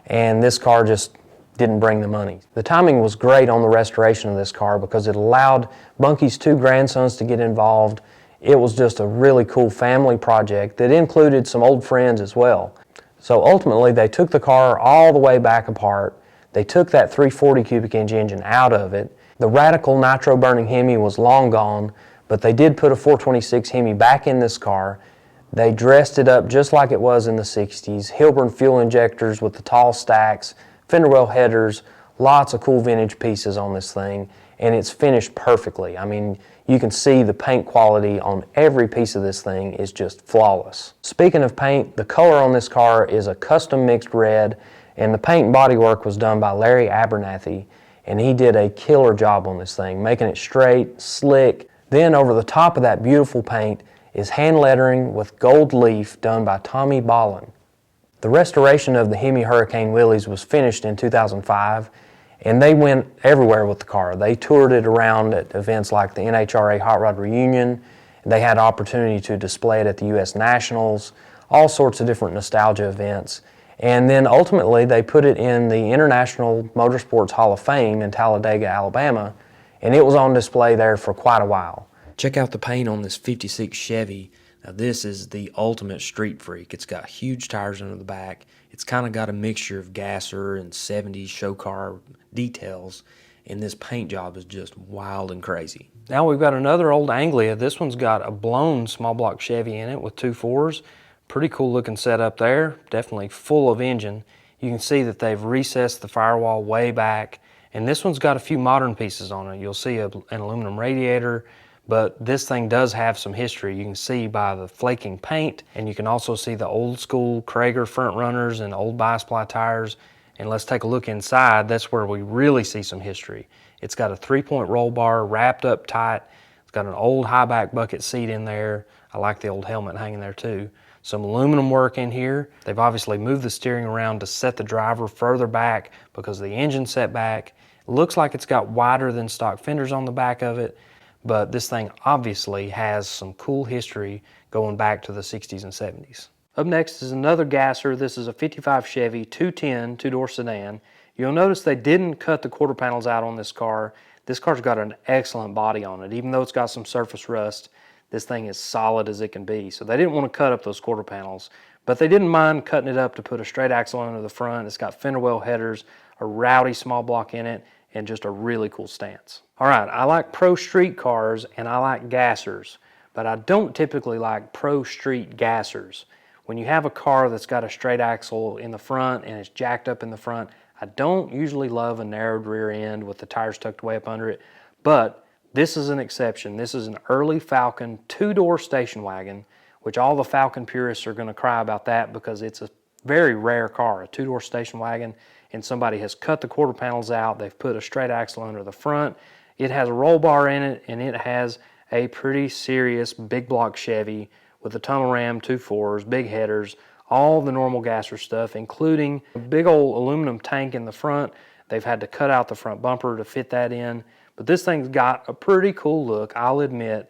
and this car just didn't bring the money. The timing was great on the restoration of this car because it allowed Bunky's 2 grandsons to get involved. It was just a really cool family project that included some old friends as well. So ultimately, they took the car all the way back apart. They took that 340 cubic inch engine out of it. The radical nitro burning Hemi was long gone, but they did put a 426 Hemi back in this car. They dressed it up just like it was in the 60s. Hilburn fuel injectors with the tall stacks, fender well headers, lots of cool vintage pieces on this thing, and it's finished perfectly. I mean, you can see the paint quality on every piece of this thing is just flawless. Speaking of paint, the color on this car is a custom mixed red, and the paint and body work was done by Larry Abernathy, and he did a killer job on this thing, making it straight, slick. Then over the top of that beautiful paint is hand lettering with gold leaf done by Tommy Ballin. The restoration of the Hemi Hurricane Willys was finished in 2005, and they went everywhere with the car. They toured it around at events like the NHRA Hot Rod Reunion. They had opportunity to display it at the U.S. Nationals, all sorts of different nostalgia events. And then ultimately they put it in the International Motorsports Hall of Fame in Talladega, Alabama, and it was on display there for quite a while. Check out the paint on this 56 Chevy. Now this is the ultimate street freak. It's got huge tires under the back. It's kind of got a mixture of Gasser and 70s show car details, and this paint job is just wild and crazy. Now we've got another old Anglia. This one's got a blown small block Chevy in it with 2 4s. Pretty cool looking setup there, definitely full of engine. You can see that they've recessed the firewall way back, and this one's got a few modern pieces on it. You'll see an aluminum radiator, but this thing does have some history. You can see by the flaking paint, and you can also see the old school Krager front runners and old bi-sply tires. And let's take a look inside. That's where we really see some history. It's got a 3-point roll bar wrapped up tight. It's got an old high back bucket seat in there. I like the old helmet hanging there too. Some aluminum work in here. They've obviously moved the steering around to set the driver further back because the engine's set back. It looks like it's got wider than stock fenders on the back of it, but this thing obviously has some cool history going back to the 60s and 70s. Up next is another Gasser. This is a 55 Chevy 210 two-door sedan. You'll notice they didn't cut the quarter panels out on this car. This car's got an excellent body on it. Even though it's got some surface rust, this thing is solid as it can be. So they didn't want to cut up those quarter panels, but they didn't mind cutting it up to put a straight axle under the front. It's got fender well headers, a rowdy small block in it, and just a really cool stance. All right, I like pro street cars and I like Gassers, but I don't typically like pro street Gassers. When you have a car that's got a straight axle in the front and it's jacked up in the front, I don't usually love a narrowed rear end with the tires tucked way up under it, but this is an exception. This is an early Falcon 2-door station wagon, which all the Falcon purists are going to cry about that because it's a very rare car, a 2-door station wagon, and somebody has cut the quarter panels out. They've put a straight axle under the front. It has a roll bar in it, and it has a pretty serious big block Chevy with a tunnel ram, 2 4s, big headers, all the normal Gasser stuff, including a big old aluminum tank in the front. They've had to cut out the front bumper to fit that in. But this thing's got a pretty cool look, I'll admit.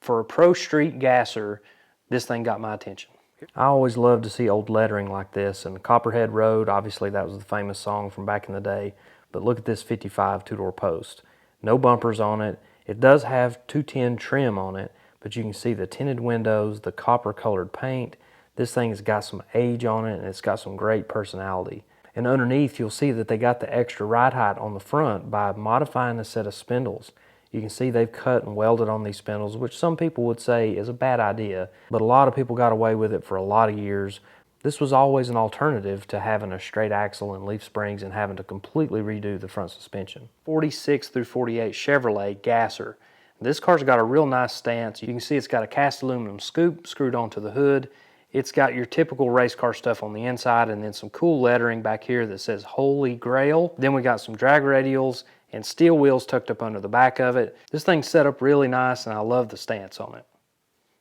For a pro street Gasser, this thing got my attention. I always love to see old lettering like this, and Copperhead Road, obviously that was the famous song from back in the day, but look at this 55 two-door post. No bumpers on it. It does have 210 trim on it, but you can see the tinted windows, the copper colored paint. This thing's got some age on it, and it's got some great personality. And underneath, you'll see that they got the extra ride height on the front by modifying a set of spindles. You can see they've cut and welded on these spindles, which some people would say is a bad idea, but a lot of people got away with it for a lot of years. This was always an alternative to having a straight axle and leaf springs and having to completely redo the front suspension. 46 through 48 Chevrolet Gasser. This car's got a real nice stance. You can see it's got a cast aluminum scoop screwed onto the hood. It's got your typical race car stuff on the inside and then some cool lettering back here that says Holy Grail. Then we got some drag radials and steel wheels tucked up under the back of it. This thing's set up really nice and I love the stance on it.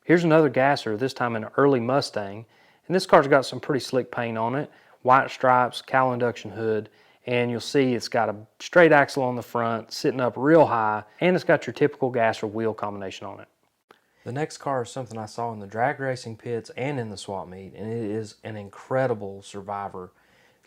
Here's another Gasser, this time an early Mustang. And this car's got some pretty slick paint on it. White stripes, cowl induction hood. And you'll see it's got a straight axle on the front, sitting up real high. And it's got your typical Gasser wheel combination on it. The next car is something I saw in the drag racing pits and in the swap meet, and it is an incredible Survivor.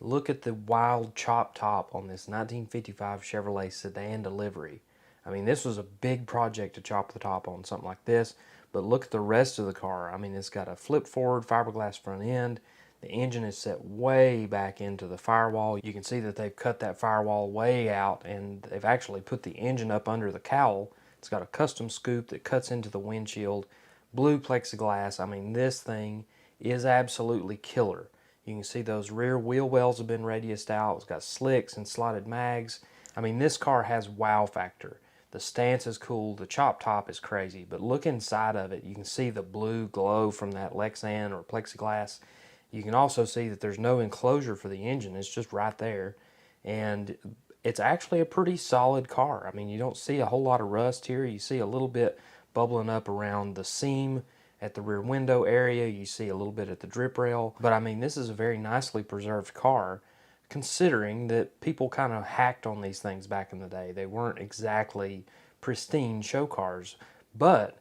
Look at the wild chop top on this 1955 Chevrolet sedan Delivery. I mean, this was a big project to chop the top on something like this, but look at the rest of the car. I mean, it's got a flip forward fiberglass front end. The engine is set way back into the firewall. You can see that they've cut that firewall way out, and they've actually put the engine up under the cowl. It's got a custom scoop that cuts into the windshield, blue plexiglass. I mean, this thing is absolutely killer. You can see those rear wheel wells have been radiused out. It's got slicks and slotted mags. I mean, this car has wow factor. The stance is cool, the chop top is crazy, but look inside of it. You can see the blue glow from that Lexan or plexiglass. You can also see that there's no enclosure for the engine. It's just right there. And it's actually a pretty solid car. I mean, you don't see a whole lot of rust here. You see a little bit bubbling up around the seam at the rear window area. You see a little bit at the drip rail. But I mean, this is a very nicely preserved car, considering that people kind of hacked on these things back in the day. They weren't exactly pristine show cars. But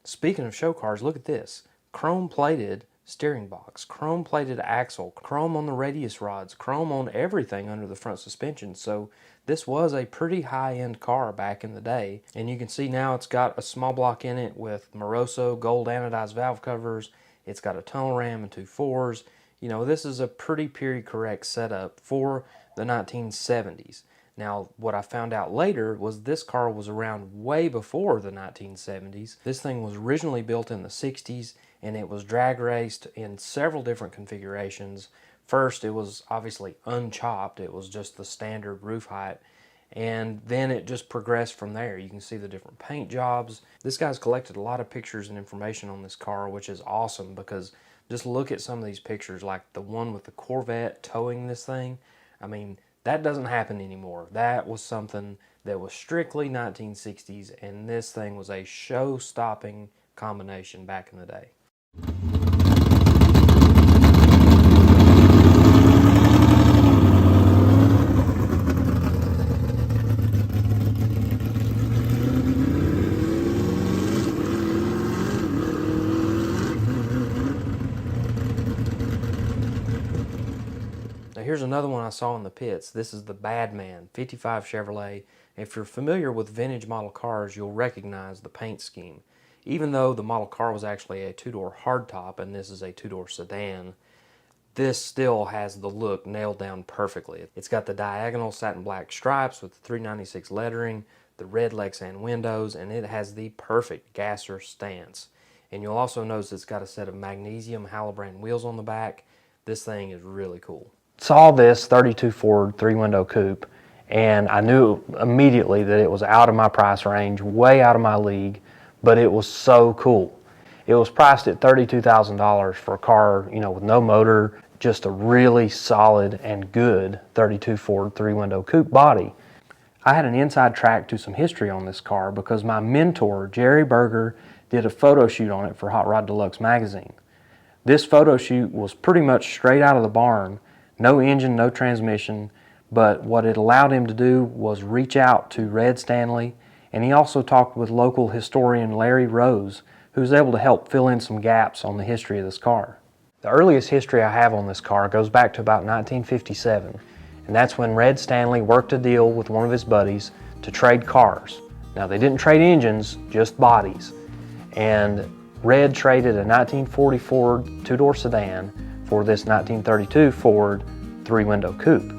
speaking of show cars, look at this. Chrome plated steering box, chrome plated axle, chrome on the radius rods, chrome on everything under the front suspension. So this was a pretty high-end car back in the day. And you can see now it's got a small block in it with Moroso gold anodized valve covers. It's got a tunnel ram and two 4s. You know, this is a pretty period correct setup for the 1970s. Now, what I found out later was this car was around way before the 1970s. This thing was originally built in the 60s, and it was drag raced in several different configurations. First, it was obviously unchopped. It was just the standard roof height. And then it just progressed from there. You can see the different paint jobs. This guy's collected a lot of pictures and information on this car, which is awesome because just look at some of these pictures, like the one with the Corvette towing this thing. I mean, that doesn't happen anymore. That was something that was strictly 1960s, and this thing was a show-stopping combination back in the day. Now here's another one I saw in the pits. This is the Badman 55 Chevrolet. If you're familiar with vintage model cars, you'll recognize the paint scheme. Even though the model car was actually a two-door hardtop and this is a two-door sedan, this still has the look nailed down perfectly. It's got the diagonal satin black stripes with the 396 lettering, the red Lexan windows, and it has the perfect Gasser stance. And you'll also notice it's got a set of magnesium Hallobrand wheels on the back. This thing is really cool. Saw this 32 Ford 3-window coupe, and I knew immediately that it was out of my price range, way out of my league, but it was so cool. It was priced at $32,000 for a car, you know, with no motor, just a really solid and good 32 Ford 3-window coupe body. I had an inside track to some history on this car because my mentor, Jerry Berger, did a photo shoot on it for Hot Rod Deluxe magazine. This photo shoot was pretty much straight out of the barn, no engine, no transmission, but what it allowed him to do was reach out to Red Stanley, and he also talked with local historian Larry Rose, who was able to help fill in some gaps on the history of this car. The earliest history I have on this car goes back to about 1957, and that's when Red Stanley worked a deal with one of his buddies to trade cars. Now, they didn't trade engines, just bodies, and Red traded a 1940 Ford two-door sedan for this 1932 Ford 3-window coupe.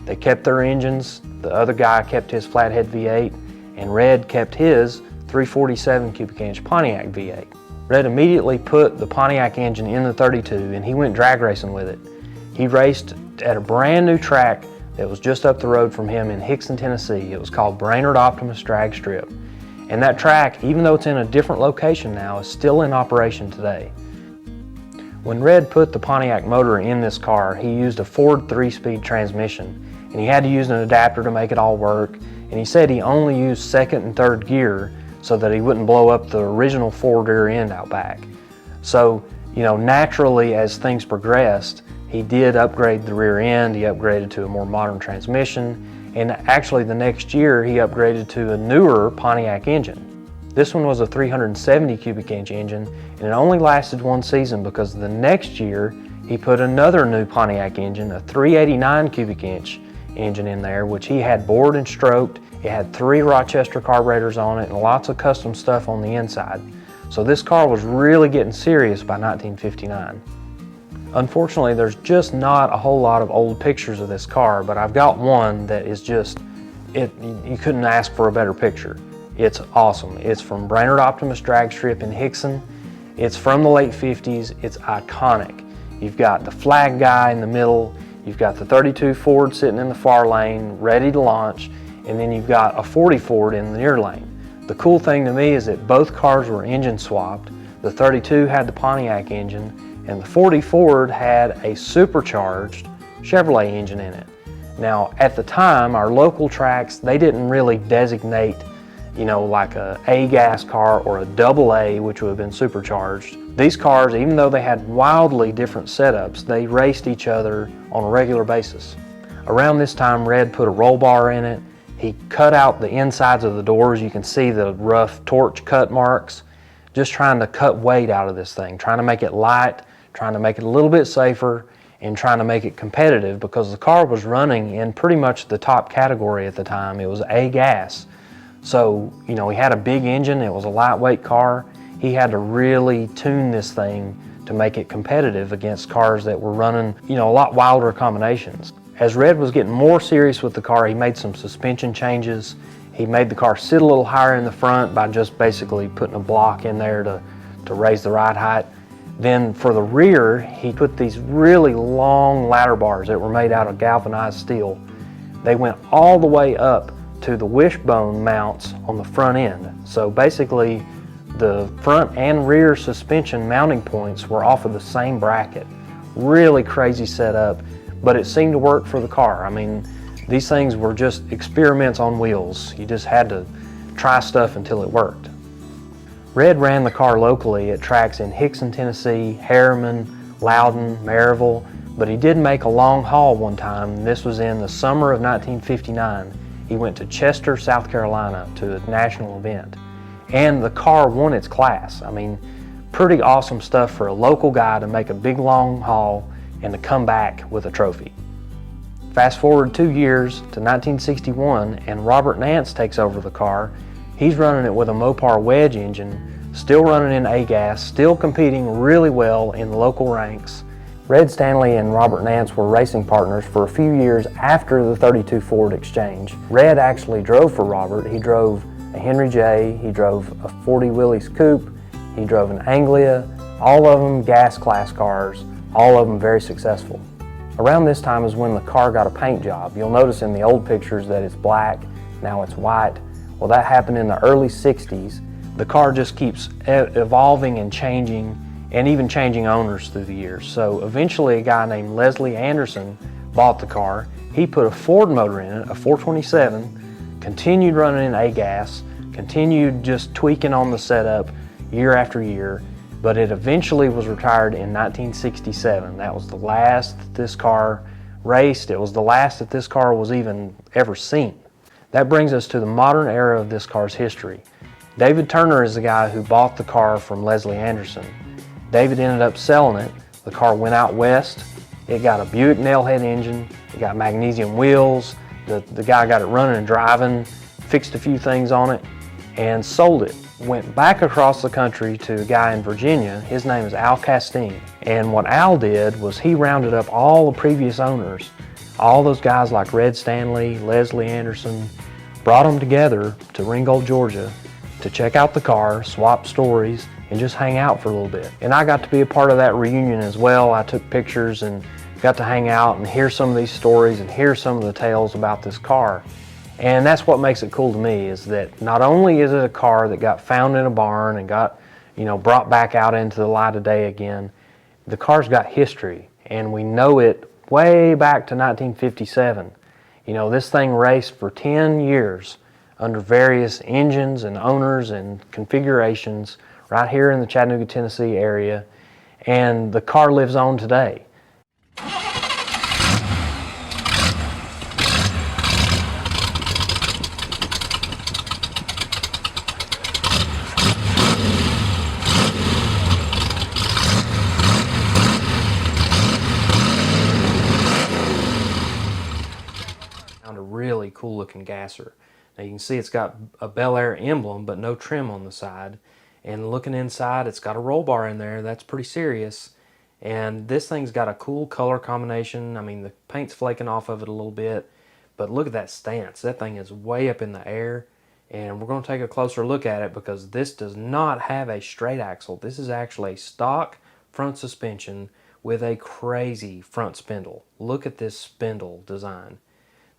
They kept their engines, the other guy kept his flathead V8, and Red kept his 347 cubic inch Pontiac V8. Red immediately put the Pontiac engine in the 32 and he went drag racing with it. He raced at a brand new track that was just up the road from him in Hickson, Tennessee. It was called Brainerd Optimus Drag Strip. And that track, even though it's in a different location now, is still in operation today. When Red put the Pontiac motor in this car, he used a Ford 3-speed transmission, and he had to use an adapter to make it all work, and he said he only used second and third gear so that he wouldn't blow up the original Ford rear end out back. So, you know, naturally as things progressed, he did upgrade the rear end, he upgraded to a more modern transmission, and actually the next year he upgraded to a newer Pontiac engine. This one was a 370 cubic inch engine, and it only lasted one season because the next year he put another new Pontiac engine, a 389 cubic inch engine in there, which he had bored and stroked. It had 3 Rochester carburetors on it and lots of custom stuff on the inside. So this car was really getting serious by 1959. Unfortunately, there's just not a whole lot of old pictures of this car, but I've got one that is just, you couldn't ask for a better picture. It's awesome. It's from Brainerd Optimus Drag Strip in Hickson. It's from the late 50s. It's iconic. You've got the flag guy in the middle. You've got the 32 Ford sitting in the far lane, ready to launch, and then you've got a 40 Ford in the near lane. The cool thing to me is that both cars were engine swapped. The 32 had the Pontiac engine, and the 40 Ford had a supercharged Chevrolet engine in it. Now, at the time, our local tracks, they didn't really designate, you know, like a A-gas car or a double A, which would have been supercharged. These cars, even though they had wildly different setups, they raced each other on a regular basis. Around this time, Red put a roll bar in it. He cut out the insides of the doors. You can see the rough torch cut marks. Just trying to cut weight out of this thing, trying to make it light, trying to make it a little bit safer, and trying to make it competitive, because the car was running in pretty much the top category at the time. It was A-gas. So, you know, he had a big engine. It was a lightweight car. He had to really tune this thing to make it competitive against cars that were running, you know, a lot wilder combinations. As Red was getting more serious with the car, he made some suspension changes. He made the car sit a little higher in the front by just basically putting a block in there to raise the ride height. Then for the rear, he put these really long ladder bars that were made out of galvanized steel. They went all the way up to the wishbone mounts on the front end. So basically, the front and rear suspension mounting points were off of the same bracket. Really crazy setup, but it seemed to work for the car. I mean, these things were just experiments on wheels. You just had to try stuff until it worked. Red ran the car locally at tracks in Hickson, Tennessee, Harriman, Loudon, Maryville, but he did make a long haul one time. This was in the summer of 1959. He went to Chester, South Carolina to a national event, and the car won its class. I mean, pretty awesome stuff for a local guy to make a big long haul and to come back with a trophy. Fast forward 2 years to 1961, and Robert Nance takes over the car. He's running it with a Mopar wedge engine, still running in A-gas, still competing really well in the local ranks. Red Stanley and Robert Nance were racing partners for a few years after the 32 Ford exchange. Red actually drove for Robert. He drove a Henry J, he drove a 40 Willys Coupe, he drove an Anglia, all of them gas class cars, all of them very successful. Around this time is when the car got a paint job. You'll notice in the old pictures that it's black, now it's white. Well, that happened in the early 60s. The car just keeps evolving and changing, and even changing owners through the years. So eventually a guy named Leslie Anderson bought the car. He put a Ford motor in it, a 427, continued running in A-gas, continued just tweaking on the setup year after year, but it eventually was retired in 1967. That was the last that this car raced. It was the last that this car was even ever seen. That brings us to the modern era of this car's history. David Turner is the guy who bought the car from Leslie Anderson. David ended up selling it. The car went out west. It got a Buick nailhead engine. It got magnesium wheels. The guy got it running and driving, fixed a few things on it, and sold it. Went back across the country to a guy in Virginia. His name is Al Castine. And what Al did was he rounded up all the previous owners, all those guys like Red Stanley, Leslie Anderson, brought them together to Ringgold, Georgia to check out the car, swap stories, and just hang out for a little bit. And I got to be a part of that reunion as well. I took pictures and got to hang out and hear some of these stories and hear some of the tales about this car. And that's what makes it cool to me, is that not only is it a car that got found in a barn and got, you know, brought back out into the light of day again, the car's got history, and we know it way back to 1957. You know, this thing raced for 10 years under various engines and owners and configurations right here in the Chattanooga, Tennessee area, and the car lives on today. Found a really cool looking Gasser. Now you can see it's got a Bel Air emblem but no trim on the side. And looking inside, it's got a roll bar in there. That's pretty serious. And this thing's got a cool color combination. I mean, the paint's flaking off of it a little bit, but look at that stance. That thing is way up in the air, and we're going to take a closer look at it because this does not have a straight axle. This is actually a stock front suspension with a crazy front spindle. Look at this spindle design.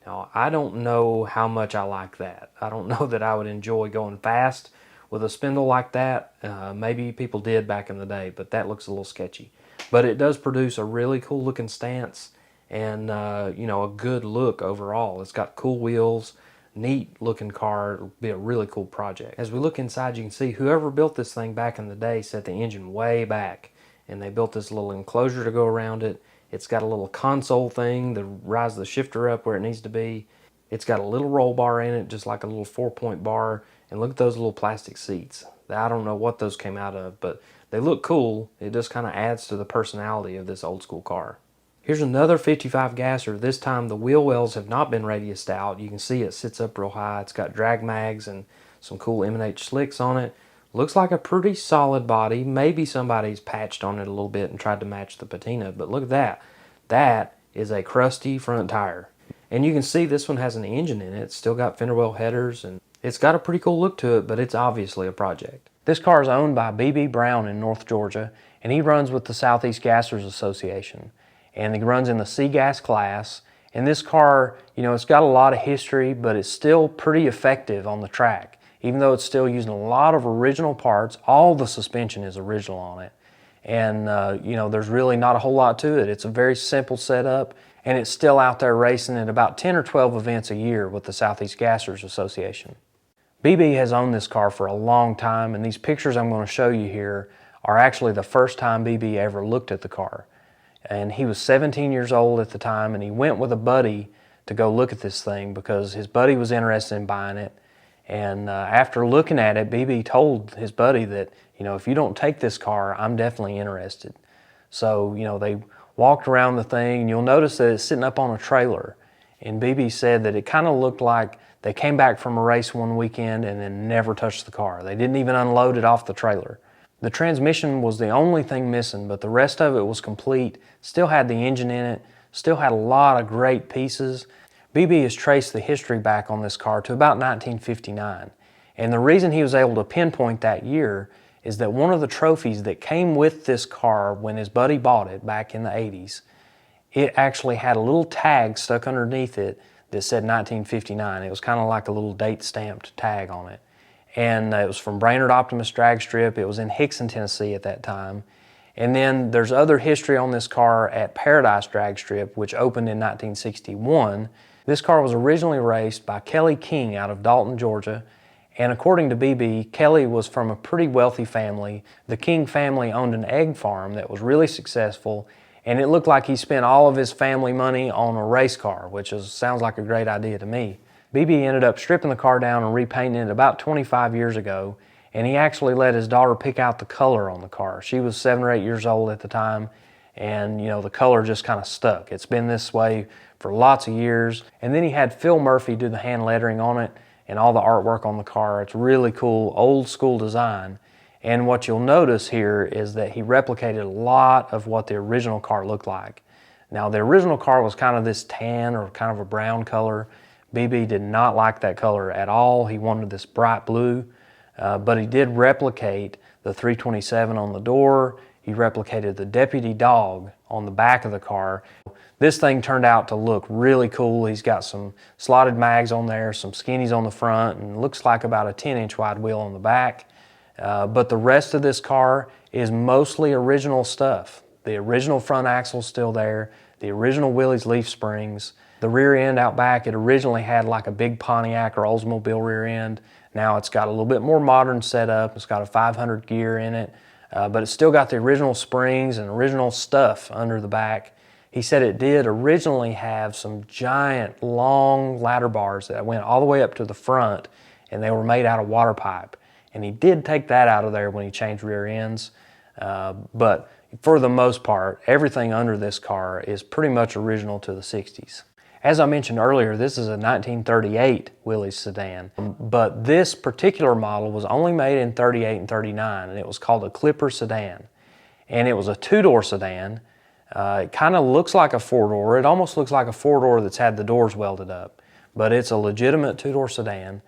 Now, I don't know how much I like that. I don't know that I would enjoy going fast with a spindle like that. Maybe people did back in the day, but that looks a little sketchy. But it does produce a really cool looking stance and you know, a good look overall. It's got cool wheels, neat looking car. It'll be a really cool project. As we look inside, you can see whoever built this thing back in the day set the engine way back, and they built this little enclosure to go around it. It's got a little console thing to rise the shifter up where it needs to be. It's got a little roll bar in it, just like a little 4-point bar. And look at those little plastic seats. I don't know what those came out of, but they look cool. It just kind of adds to the personality of this old school car. Here's another 55 Gasser. This time the wheel wells have not been radiused out. You can see it sits up real high. It's got drag mags and some cool M&H slicks on it. Looks like a pretty solid body. Maybe somebody's patched on it a little bit and tried to match the patina, but look at that. That is a crusty front tire. And you can see this one has an engine in it. It's still got fender well headers, and it's got a pretty cool look to it, but it's obviously a project. This car is owned by B.B. Brown in North Georgia, and he runs with the Southeast Gassers Association. And he runs in the C-Gas class. And this car, you know, it's got a lot of history, but it's still pretty effective on the track. Even though it's still using a lot of original parts, all the suspension is original on it. And, you know, there's really not a whole lot to it. It's a very simple setup, and it's still out there racing at about 10 or 12 events a year with the Southeast Gassers Association. BB has owned this car for a long time, and these pictures I'm going to show you here are actually the first time BB ever looked at the car. And he was 17 years old at the time, and he went with a buddy to go look at this thing because his buddy was interested in buying it. And after looking at it, BB told his buddy that, you know, if you don't take this car, I'm definitely interested. So, you know, they walked around the thing, and you'll notice that it's sitting up on a trailer. And BB said that it kind of looked like they came back from a race one weekend and then never touched the car. They didn't even unload it off the trailer. The transmission was the only thing missing, but the rest of it was complete. Still had the engine in it, still had a lot of great pieces. BB has traced the history back on this car to about 1959. And the reason he was able to pinpoint that year is that one of the trophies that came with this car when his buddy bought it back in the 80s, it actually had a little tag stuck underneath it that said 1959. It was kind of like a little date stamped tag on it. And it was from Brainerd Optimus Drag Strip. It was in Hickson, Tennessee at that time. And then there's other history on this car at Paradise Drag Strip, which opened in 1961. This car was originally raced by Kelly King out of Dalton, Georgia. And according to BB, Kelly was from a pretty wealthy family. The King family owned an egg farm that was really successful, and it looked like he spent all of his family money on a race car, which sounds like a great idea to me. BB ended up stripping the car down and repainting it about 25 years ago, and he actually let his daughter pick out the color on the car. She was 7 or 8 years old at the time, and you know, the color just kind of stuck. It's been this way for lots of years. And then he had Phil Murphy do the hand lettering on it and all the artwork on the car. It's really cool, old school design. And what you'll notice here is that he replicated a lot of what the original car looked like. Now, the original car was kind of this tan or kind of a brown color. BB did not like that color at all. He wanted this bright blue, but he did replicate the 327 on the door. He replicated the deputy dog on the back of the car. This thing turned out to look really cool. He's got some slotted mags on there, some skinnies on the front, and looks like about a 10-inch wide wheel on the back. But the rest of this car is mostly original stuff. The original front axle's still there, the original Willys leaf springs. The rear end out back, it originally had like a big Pontiac or Oldsmobile rear end. Now it's got a little bit more modern setup. It's got a 500 gear in it, but it's still got the original springs and original stuff under the back. He said it did originally have some giant long ladder bars that went all the way up to the front, and they were made out of water pipe. And he did take that out of there when he changed rear ends. But for the most part, everything under this car is pretty much original to the 60s. As I mentioned earlier, this is a 1938 Willys sedan, but this particular model was only made in 38 and 39, and it was called a Clipper sedan. and it was a two-door sedan. It kind of looks like a four-door. It almost looks like a four-door that's had the doors welded up, but it's a legitimate two-door sedan.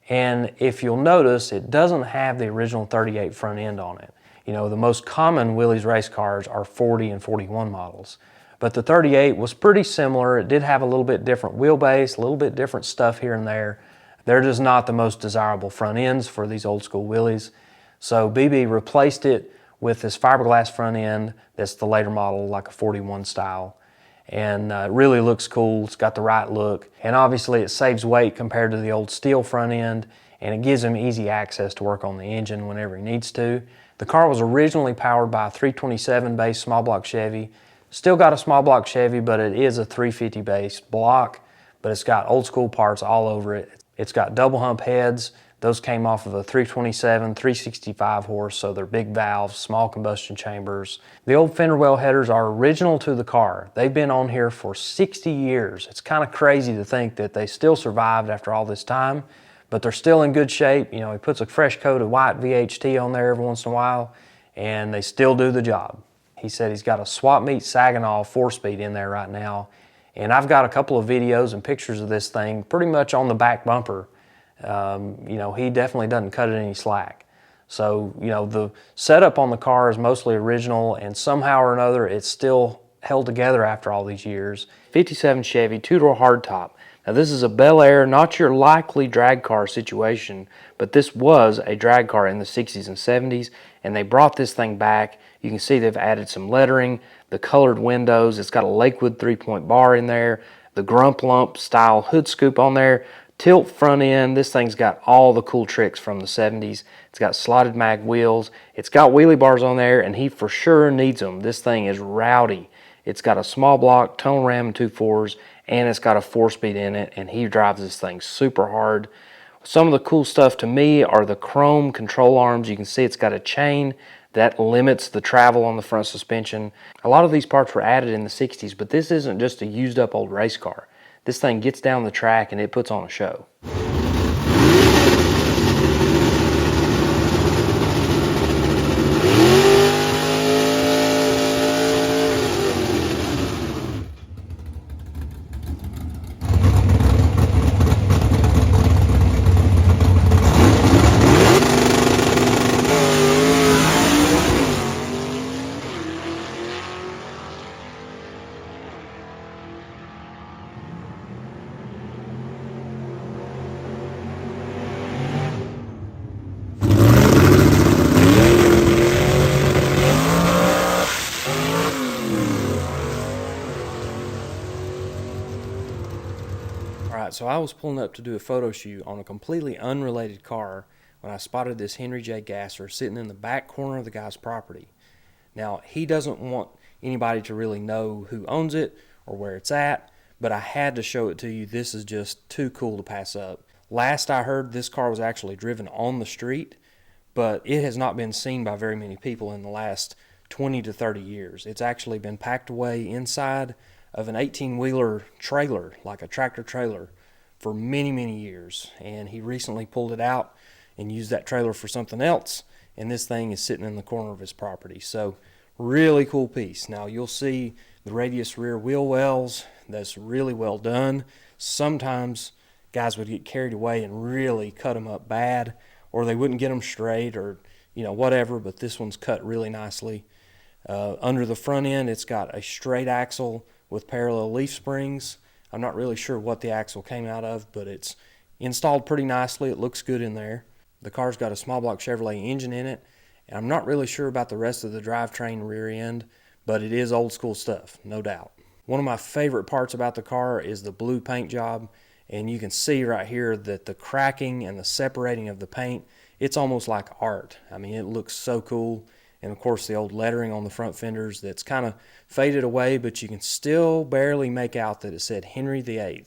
And if you'll notice, it doesn't have the original 38 front end on it. You know, the most common Willys race cars are 40 and 41 models. But the 38 was pretty similar. It did have a little bit different wheelbase, a little bit different stuff here and there. They're just not the most desirable front ends for these old school Willys. So BB replaced it with this fiberglass front end that's the later model, like a 41 style. And it really looks cool. It's got the right look. And obviously it saves weight compared to the old steel front end, and it gives him easy access to work on the engine whenever he needs to. The car was originally powered by a 327 base small block Chevy. Still got a small block Chevy, but it is a 350 base block, but it's got old school parts all over it. It's got double hump heads. Those came off of a 327, 365 horse, so they're big valves, small combustion chambers. The old fender well headers are original to the car. They've been on here for 60 years. It's kind of crazy to think that they still survived after all this time, but they're still in good shape. You know, he puts a fresh coat of white VHT on there every once in a while, and they still do the job. He said he's got a swap meet Saginaw 4-speed in there right now, and I've got a couple of videos and pictures of this thing pretty much on the back bumper. You know, he definitely doesn't cut it any slack. So, you know, the setup on the car is mostly original, and somehow or another it's still held together after all these years. 57 Chevy, two-door hardtop. Now this is a Bel Air, not your likely drag car situation, but this was a drag car in the 60s and 70s, and they brought this thing back. You can see they've added some lettering, the colored windows. It's got a Lakewood 3-point bar in there, the grump lump style hood scoop on there, tilt front end. This thing's got all the cool tricks from the 70s. It's got slotted mag wheels. It's got wheelie bars on there, and he for sure needs them. This thing is rowdy. It's got a small block tone ram and 2.4s, and it's got a 4-speed in it, and he drives this thing super hard. Some of the cool stuff to me are the chrome control arms. You can see it's got a chain that limits the travel on the front suspension. A lot of these parts were added in the 60s, but this isn't just a used up old race car. This thing gets down the track and it puts on a show. So I was pulling up to do a photo shoot on a completely unrelated car when I spotted this Henry J. Gasser sitting in the back corner of the guy's property. Now, he doesn't want anybody to really know who owns it or where it's at, but I had to show it to you. This is just too cool to pass up. Last I heard, this car was actually driven on the street, but it has not been seen by very many people in the last 20 to 30 years. It's actually been packed away inside of an 18-wheeler trailer, like a tractor trailer, for many, many years. And he recently pulled it out and used that trailer for something else, and this thing is sitting in the corner of his property. So really cool piece. Now you'll see the radius rear wheel wells. That's really well done. Sometimes guys would get carried away and really cut them up bad, or they wouldn't get them straight, or whatever, but this one's cut really nicely. Under the front end, it's got a straight axle with parallel leaf springs. I'm not really sure what the axle came out of, but it's installed pretty nicely. It looks good in there. The car's got a small block Chevrolet engine in it, and I'm not really sure about the rest of the drivetrain rear end, but it is old school stuff, no doubt. One of my favorite parts about the car is the blue paint job, and you can see right here that the cracking and the separating of the paint, it's almost like art. I mean, it looks so cool. And of course the old lettering on the front fenders that's kind of faded away, but you can still barely make out that it said Henry VIII.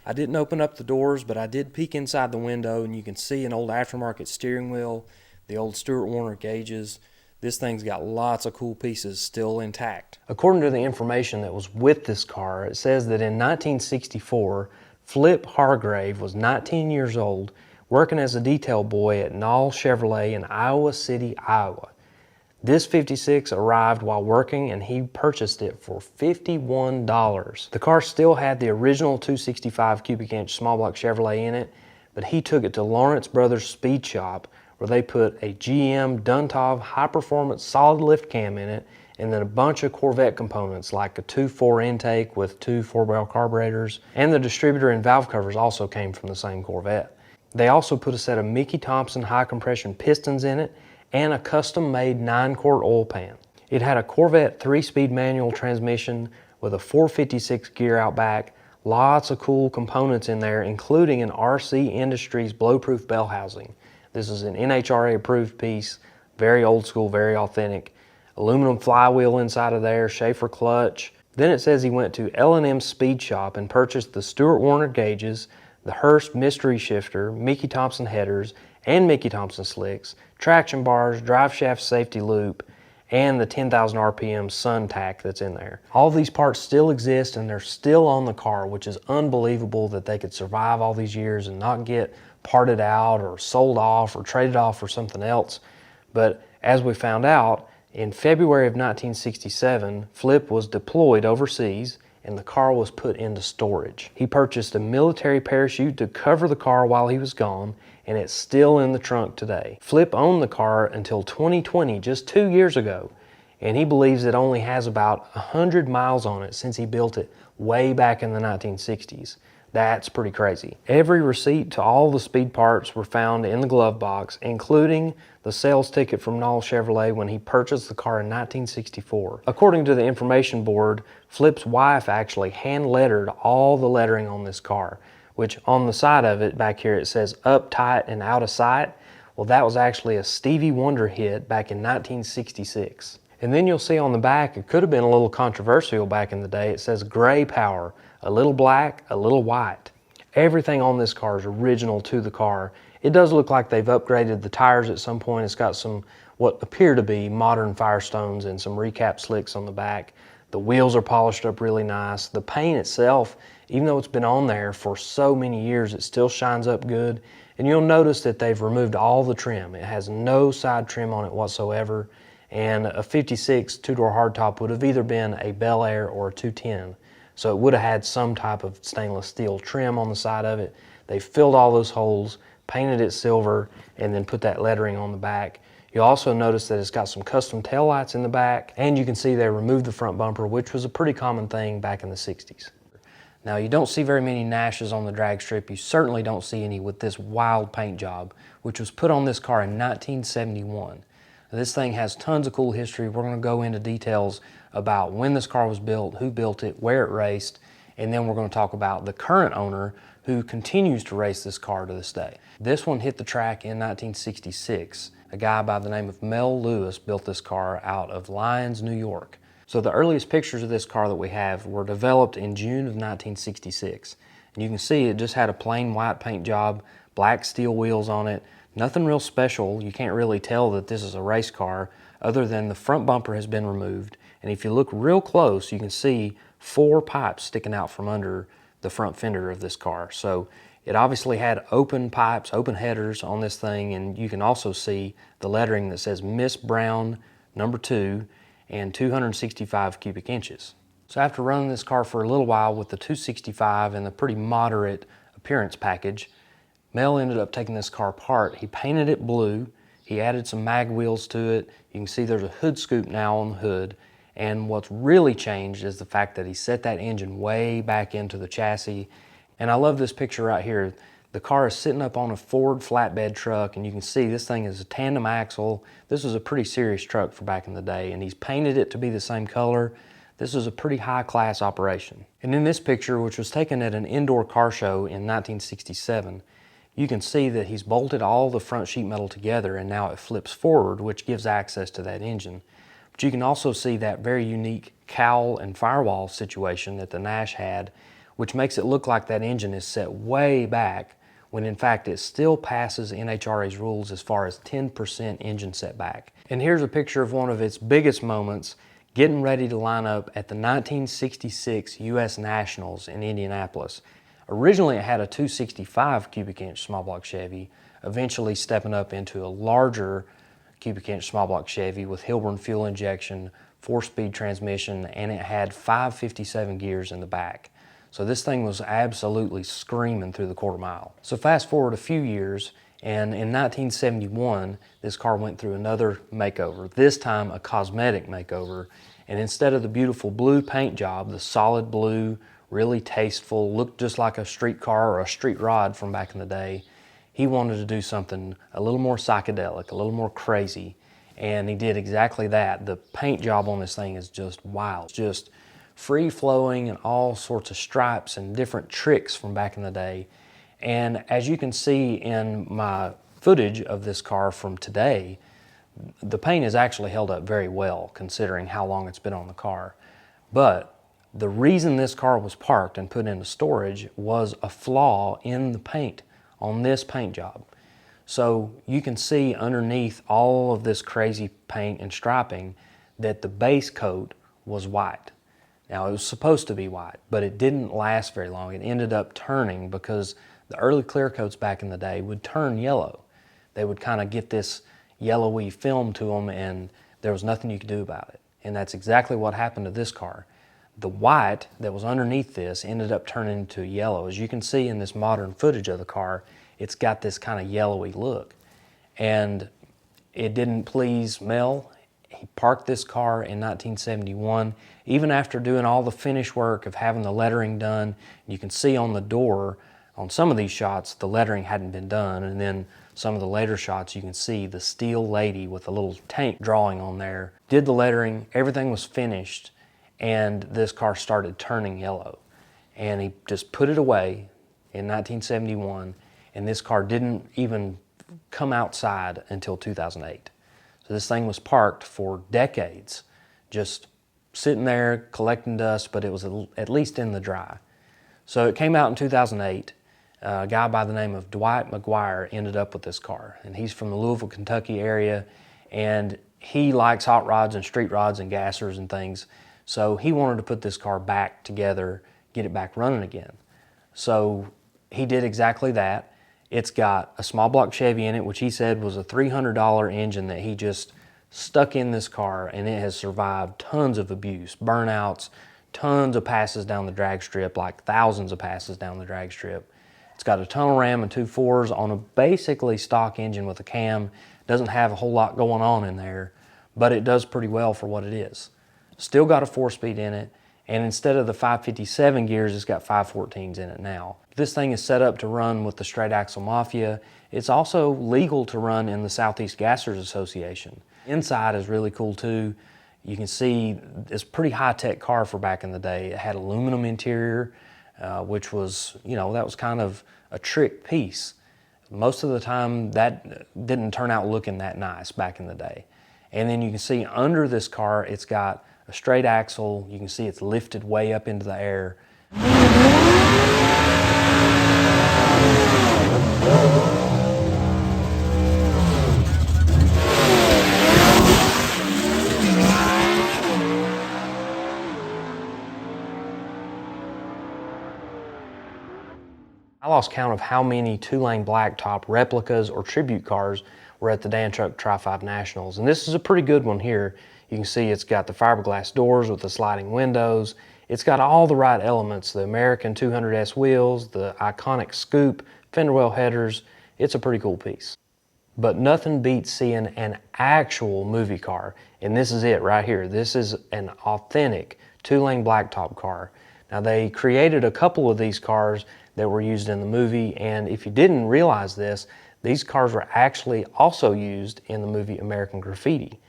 I didn't open up the doors, but I did peek inside the window, and you can see an old aftermarket steering wheel, the old Stuart Warner gauges. This thing's got lots of cool pieces still intact. According to the information that was with this car, it says that in 1964, Flip Hargrave was 19 years old, working as a detail boy at Knoll Chevrolet in Iowa City, Iowa. This 56 arrived while working and he purchased it for $51. The car still had the original 265 cubic inch small block Chevrolet in it, but he took it to Lawrence Brothers Speed Shop where they put a GM Duntov high performance solid lift cam in it and then a bunch of Corvette components like a 2.4 intake with two 4-barrel carburetors, and the distributor and valve covers also came from the same Corvette. They also put a set of Mickey Thompson high compression pistons in it and a custom made 9-quart oil pan. It had a Corvette 3-speed manual transmission with a 456 gear out back, lots of cool components in there including an RC Industries blow-proof bell housing. This is an NHRA approved piece, very old school, very authentic. Aluminum flywheel inside of there, Schaefer clutch. Then it says he went to L&M Speed Shop and purchased the Stewart Warner gauges, the Hurst mystery shifter, Mickey Thompson headers, and Mickey Thompson slicks, traction bars, drive shaft safety loop, and the 10,000 RPM sun tack that's in there. All these parts still exist and they're still on the car, which is unbelievable that they could survive all these years and not get parted out or sold off or traded off for something else. But as we found out, in February of 1967, Flip was deployed overseas and the car was put into storage. He purchased a military parachute to cover the car while he was gone, and it's still in the trunk today. Flip owned the car until 2020, just 2 years ago, and he believes it only has about 100 miles on it since he built it way back in the 1960s. That's pretty crazy. Every receipt to all the speed parts were found in the glove box, including the sales ticket from Knoll Chevrolet when he purchased the car in 1964. According to the information board, Flip's wife actually hand lettered all the lettering on this car, which on the side of it back here it says up tight and out of sight. Well, that was actually a Stevie Wonder hit back in 1966. And then you'll see on the back, it could have been a little controversial back in the day, it says gray power, a little black, a little white. Everything on this car is original to the car. It does look like they've upgraded the tires at some point. It's got some what appear to be modern Firestones and some recap slicks on the back. The wheels are polished up really nice. The paint itself, even though it's been on there for so many years, it still shines up good. And you'll notice that they've removed all the trim. It has no side trim on it whatsoever. And a 56 two-door hardtop would have either been a Bel Air or a 210. So it would have had some type of stainless steel trim on the side of it. They filled all those holes, painted it silver, and then put that lettering on the back. You'll also notice that it's got some custom taillights in the back, and you can see they removed the front bumper, which was a pretty common thing back in the 60s. Now, you don't see very many Nashes on the drag strip. You certainly don't see any with this wild paint job, which was put on this car in 1971. This thing has tons of cool history. We're going to go into details about when this car was built, who built it, where it raced, and then we're going to talk about the current owner who continues to race this car to this day. This one hit the track in 1966. A guy by the name of Mel Lewis built this car out of Lyons, New York. So the earliest pictures of this car that we have were developed in June of 1966. And you can see it just had a plain white paint job, black steel wheels on it, nothing real special. You can't really tell that this is a race car other than the front bumper has been removed. And if you look real close, you can see 4 pipes sticking out from under the front fender of this car. So it obviously had open pipes, open headers on this thing, and you can also see the lettering that says Miss Brown #2 and 265 cubic inches. So after running this car for a little while with the 265 and the pretty moderate appearance package, Mel ended up taking this car apart. He painted it blue, he added some mag wheels to it. You can see there's a hood scoop now on the hood. And what's really changed is the fact that he set that engine way back into the chassis. And I love this picture right here. The car is sitting up on a Ford flatbed truck, and you can see this thing is a tandem axle. This was a pretty serious truck for back in the day, and he's painted it to be the same color. This is a pretty high-class operation. And in this picture, which was taken at an indoor car show in 1967, you can see that he's bolted all the front sheet metal together, and now it flips forward, which gives access to that engine. But you can also see that very unique cowl and firewall situation that the Nash had, which makes it look like that engine is set way back, when in fact it still passes NHRA's rules as far as 10% engine setback. And here's a picture of one of its biggest moments, getting ready to line up at the 1966 U.S. Nationals in Indianapolis. Originally it had a 265 cubic inch small block Chevy, eventually stepping up into a larger cubic inch small block Chevy with Hilburn fuel injection, 4-speed transmission, and it had 557 gears in the back. So this thing was absolutely screaming through the quarter mile. So fast forward a few years, and in 1971, this car went through another makeover, this time a cosmetic makeover. And instead of the beautiful blue paint job, the solid blue, really tasteful, looked just like a street car or a street rod from back in the day, he wanted to do something a little more psychedelic, a little more crazy, and he did exactly that. The paint job on this thing is just wild. It's just free-flowing and all sorts of stripes and different tricks from back in the day. And as you can see in my footage of this car from today, the paint has actually held up very well considering how long it's been on the car. But the reason this car was parked and put into storage was a flaw in the paint on this paint job. So you can see underneath all of this crazy paint and striping that the base coat was white. Now it was supposed to be white, but it didn't last very long. It ended up turning because the early clear coats back in the day would turn yellow. They would kind of get this yellowy film to them and there was nothing you could do about it. And that's exactly what happened to this car. The white that was underneath this ended up turning into yellow. As you can see in this modern footage of the car, it's got this kind of yellowy look. And it didn't please Mel. He parked this car in 1971. Even after doing all the finish work of having the lettering done, you can see on the door, on some of these shots, the lettering hadn't been done. And then some of the later shots, you can see the steel lady with a little tank drawing on there. Did the lettering, everything was finished, and this car started turning yellow. And he just put it away in 1971, and this car didn't even come outside until 2008. So this thing was parked for decades, just sitting there collecting dust, but it was at least in the dry. So it came out in 2008. A guy by the name of Dwight McGuire ended up with this car, and he's from the Louisville, Kentucky area, and he likes hot rods and street rods and gassers and things. So he wanted to put this car back together, get it back running again. So he did exactly that. It's got a small block Chevy in it, which he said was a $300 engine that he just stuck in this car, and it has survived tons of abuse, burnouts, tons of passes down the drag strip, like thousands of passes down the drag strip. It's got a tunnel ram and 2 4s on a basically stock engine with a cam. Doesn't have a whole lot going on in there, but it does pretty well for what it is. Still got a 4-speed in it, and instead of the 557 gears, it's got 514s in it now. This thing is set up to run with the straight axle Mafia. It's also legal to run in the Southeast Gassers Association. Inside is really cool too. You can see it's a pretty high-tech car for back in the day. It had aluminum interior, which was, that was kind of a trick piece. Most of the time that didn't turn out looking that nice back in the day. And then you can see under this car, it's got a straight axle. You can see it's lifted way up into the air. I lost count of how many 2-lane blacktop replicas or tribute cars were at the Dan Truck Tri-5 Nationals. And this is a pretty good one here. You can see it's got the fiberglass doors with the sliding windows. It's got all the right elements, the American 200S wheels, the iconic scoop, fender well headers. It's a pretty cool piece. But nothing beats seeing an actual movie car. And this is it right here. This is an authentic 2-lane blacktop car. Now they created a couple of these cars that were used in the movie, and if you didn't realize this, these cars were actually also used in the movie American Graffiti.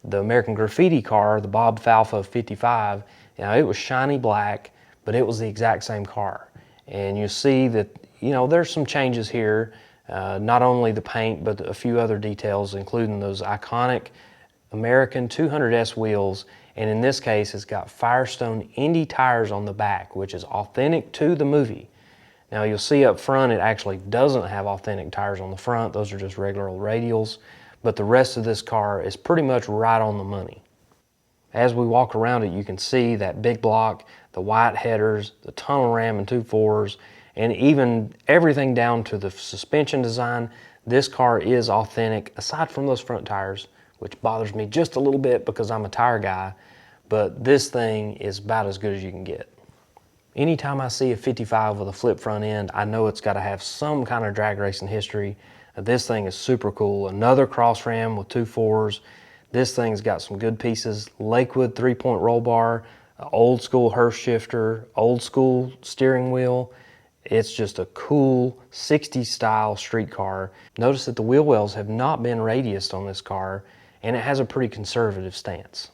The American Graffiti car, the Bob Falfa 55, it was shiny black, but it was the exact same car. And you see that, there's some changes here, not only the paint, but a few other details, including those iconic American 200S wheels, and in this case, it's got Firestone Indy tires on the back, which is authentic to the movie. Now you'll see up front it actually doesn't have authentic tires on the front. Those are just regular old radials. But the rest of this car is pretty much right on the money. As we walk around it, you can see that big block, the white headers, the tunnel ram and 2 4s, and even everything down to the suspension design. This car is authentic, aside from those front tires, which bothers me just a little bit because I'm a tire guy, but this thing is about as good as you can get. Anytime I see a 55 with a flip front end, I know it's got to have some kind of drag racing history. This thing is super cool. Another cross ram with 2 4s. This thing's got some good pieces. Lakewood 3-point roll bar, old school Hurst shifter, old school steering wheel. It's just a cool 60s style street car. Notice that the wheel wells have not been radiused on this car, and it has a pretty conservative stance.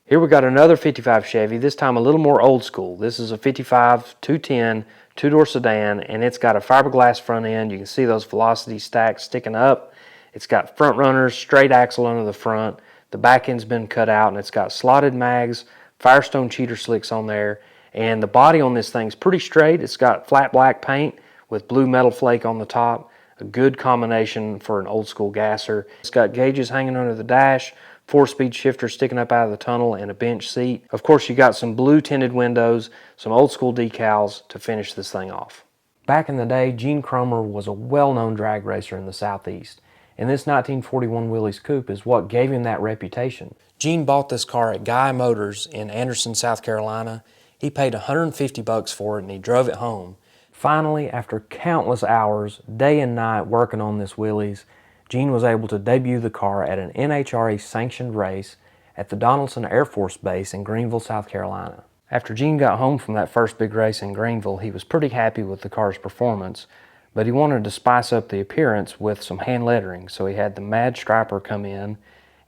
Here we got another 55 Chevy, this time a little more old school. This is a 55 210 two-door sedan, and it's got a fiberglass front end. You can see those velocity stacks sticking up. It's got front runners, straight axle under the front. The back end's been cut out, and it's got slotted mags, Firestone cheater slicks on there, and the body on this thing's pretty straight. It's got flat black paint with blue metal flake on the top. A good combination for an old school gasser. It's got gauges hanging under the dash, 4-speed shifter sticking up out of the tunnel, and a bench seat. Of course, you got some blue tinted windows, some old school decals to finish this thing off. Back in the day, Gene Cromer was a well-known drag racer in the Southeast, and this 1941 Willys Coupe is what gave him that reputation. Gene bought this car at Guy Motors in Anderson, South Carolina. He paid $150 for it, and he drove it home. Finally, after countless hours, day and night working on this Willys, Gene was able to debut the car at an NHRA sanctioned race at the Donaldson Air Force Base in Greenville, South Carolina. After Gene got home from that first big race in Greenville, he was pretty happy with the car's performance, but he wanted to spice up the appearance with some hand lettering, so he had the Mad Striper come in,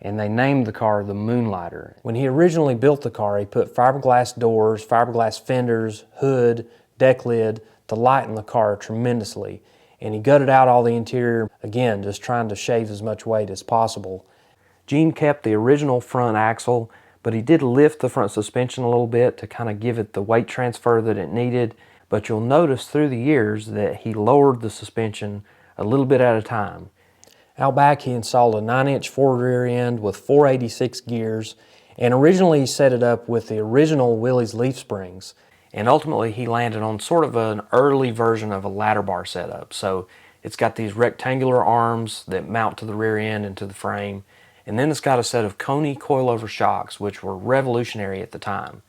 and they named the car the Moonlighter. When he originally built the car, he put fiberglass doors, fiberglass fenders, hood, deck lid to lighten the car tremendously. And he gutted out all the interior, again, just trying to shave as much weight as possible. Gene kept the original front axle, but he did lift the front suspension a little bit to kind of give it the weight transfer that it needed. But you'll notice through the years that he lowered the suspension a little bit at a time. Out back, he installed a 9-inch Ford rear end with 486 gears, and originally he set it up with the original Willys leaf springs. And ultimately he landed on sort of an early version of a ladder bar setup. So it's got these rectangular arms that mount to the rear end and to the frame. And then it's got a set of Coney coilover shocks, which were revolutionary at the time.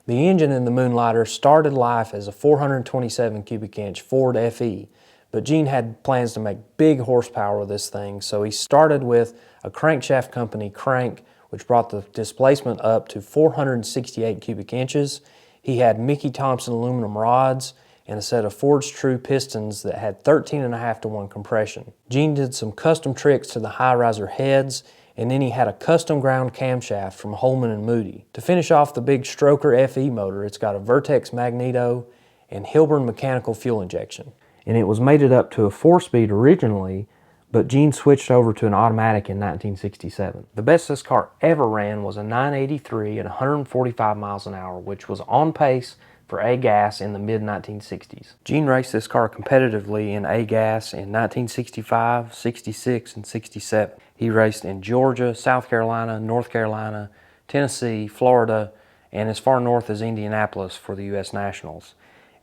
The engine in the Moonlighter started life as a 427 cubic inch Ford FE, but Gene had plans to make big horsepower with this thing, so he started with a crankshaft company crank, which brought the displacement up to 468 cubic inches. He had Mickey Thompson aluminum rods and a set of Ford's True pistons that had 13.5 to 1 compression. Gene did some custom tricks to the high riser heads, and then he had a custom ground camshaft from Holman and Moody. To finish off the big Stroker FE motor, it's got a Vertex magneto and Hilburn mechanical fuel injection. And it was mated up to a 4-speed originally, but Gene switched over to an automatic in 1967. The best this car ever ran was a 983 at 145 miles an hour, which was on pace for A-Gas in the mid-1960s. Gene raced this car competitively in A-Gas in 1965, 66, and 67. He raced in Georgia, South Carolina, North Carolina, Tennessee, Florida, and as far north as Indianapolis for the U.S. Nationals.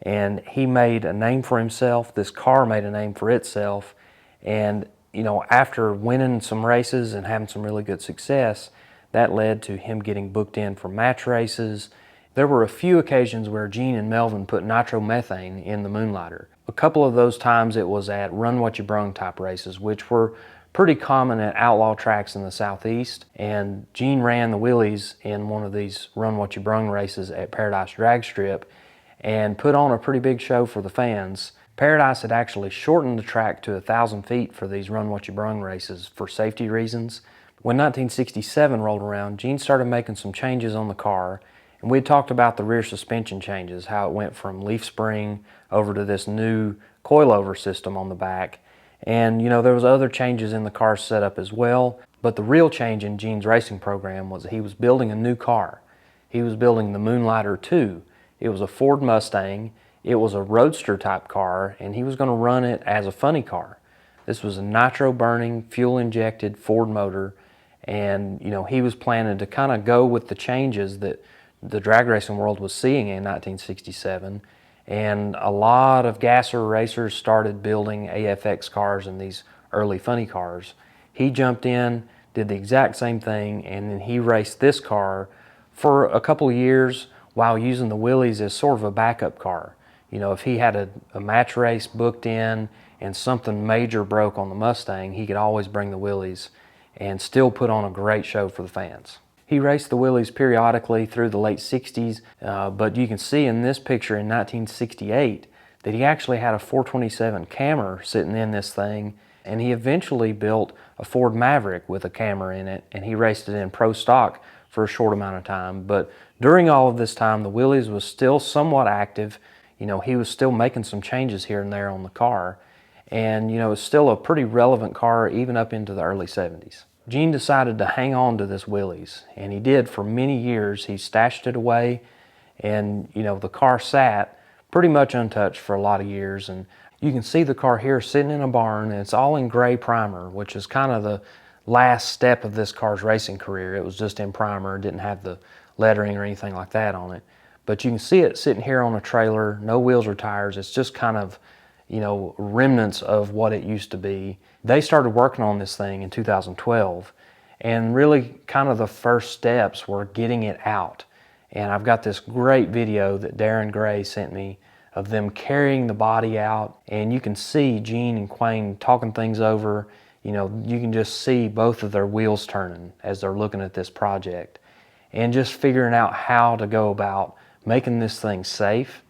And he made a name for himself. This car made a name for itself. And, you know, after winning some races and having some really good success, that led to him getting booked in for match races. There were a few occasions where Gene and Melvin put nitromethane in the Moonlighter. A couple of those times it was at run what you brung type races, which were pretty common at outlaw tracks in the Southeast. And Gene ran the Willys in one of these run what you brung races at Paradise Drag Strip and put on a pretty big show for the fans. Paradise had actually shortened the track to 1,000 feet for these run what you brung races for safety reasons. When 1967 rolled around, Gene started making some changes on the car, and we had talked about the rear suspension changes, how it went from leaf spring over to this new coilover system on the back. And you know, there was other changes in the car setup as well, but the real change in Gene's racing program was that he was building a new car. He was building the Moonlighter 2. It was a Ford Mustang. It was a roadster type car, and he was going to run it as a funny car. This was a nitro burning, fuel injected Ford motor, and you know, he was planning to kind of go with the changes that the drag racing world was seeing in 1967. And a lot of Gasser racers started building AFX cars and these early funny cars. He jumped in, did the exact same thing, and then he raced this car for a couple of years while using the Willys as sort of a backup car. You know, if he had a match race booked in and something major broke on the Mustang, he could always bring the Willys and still put on a great show for the fans. He raced the Willys periodically through the late 60s, but you can see in this picture in 1968 that he actually had a 427 Cammer sitting in this thing, and he eventually built a Ford Maverick with a Cammer in it, and he raced it in pro stock for a short amount of time. But during all of this time, the Willys was still somewhat active. You know, he was still making some changes here and there on the car, and you know, it's still a pretty relevant car even up into the early 70s. Gene decided to hang on to this Willys, and he did for many years. He stashed it away, and you know, the car sat pretty much untouched for a lot of years. And you can see the car here sitting in a barn, and it's all in gray primer, which is kind of the last step of this car's racing career. It was just in primer, didn't have the lettering or anything like that on it. But you can see it sitting here on a trailer, no wheels or tires. It's just kind of, you know, remnants of what it used to be. They started working on this thing in 2012, and really kind of the first steps were getting it out. And I've got this great video that Darren Gray sent me of them carrying the body out, and you can see Gene and Quayne talking things over. You know, you can just see both of their wheels turning as they're looking at this project and just figuring out how to go about making this thing safe,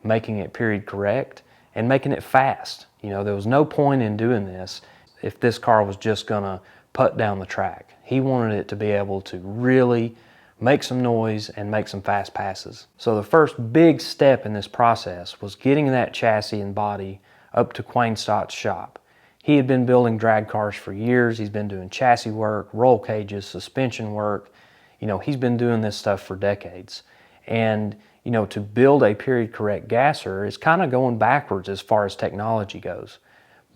making it period correct, and making it fast. You know, there was no point in doing this if this car was just gonna putt down the track. He wanted it to be able to really make some noise and make some fast passes. So the first big step in this process was getting that chassis and body up to Quayne Stott's shop. He had been building drag cars for years. He's been doing chassis work, roll cages, suspension work. You know, he's been doing this stuff for decades. And you know, to build a period correct gasser is kind of going backwards as far as technology goes.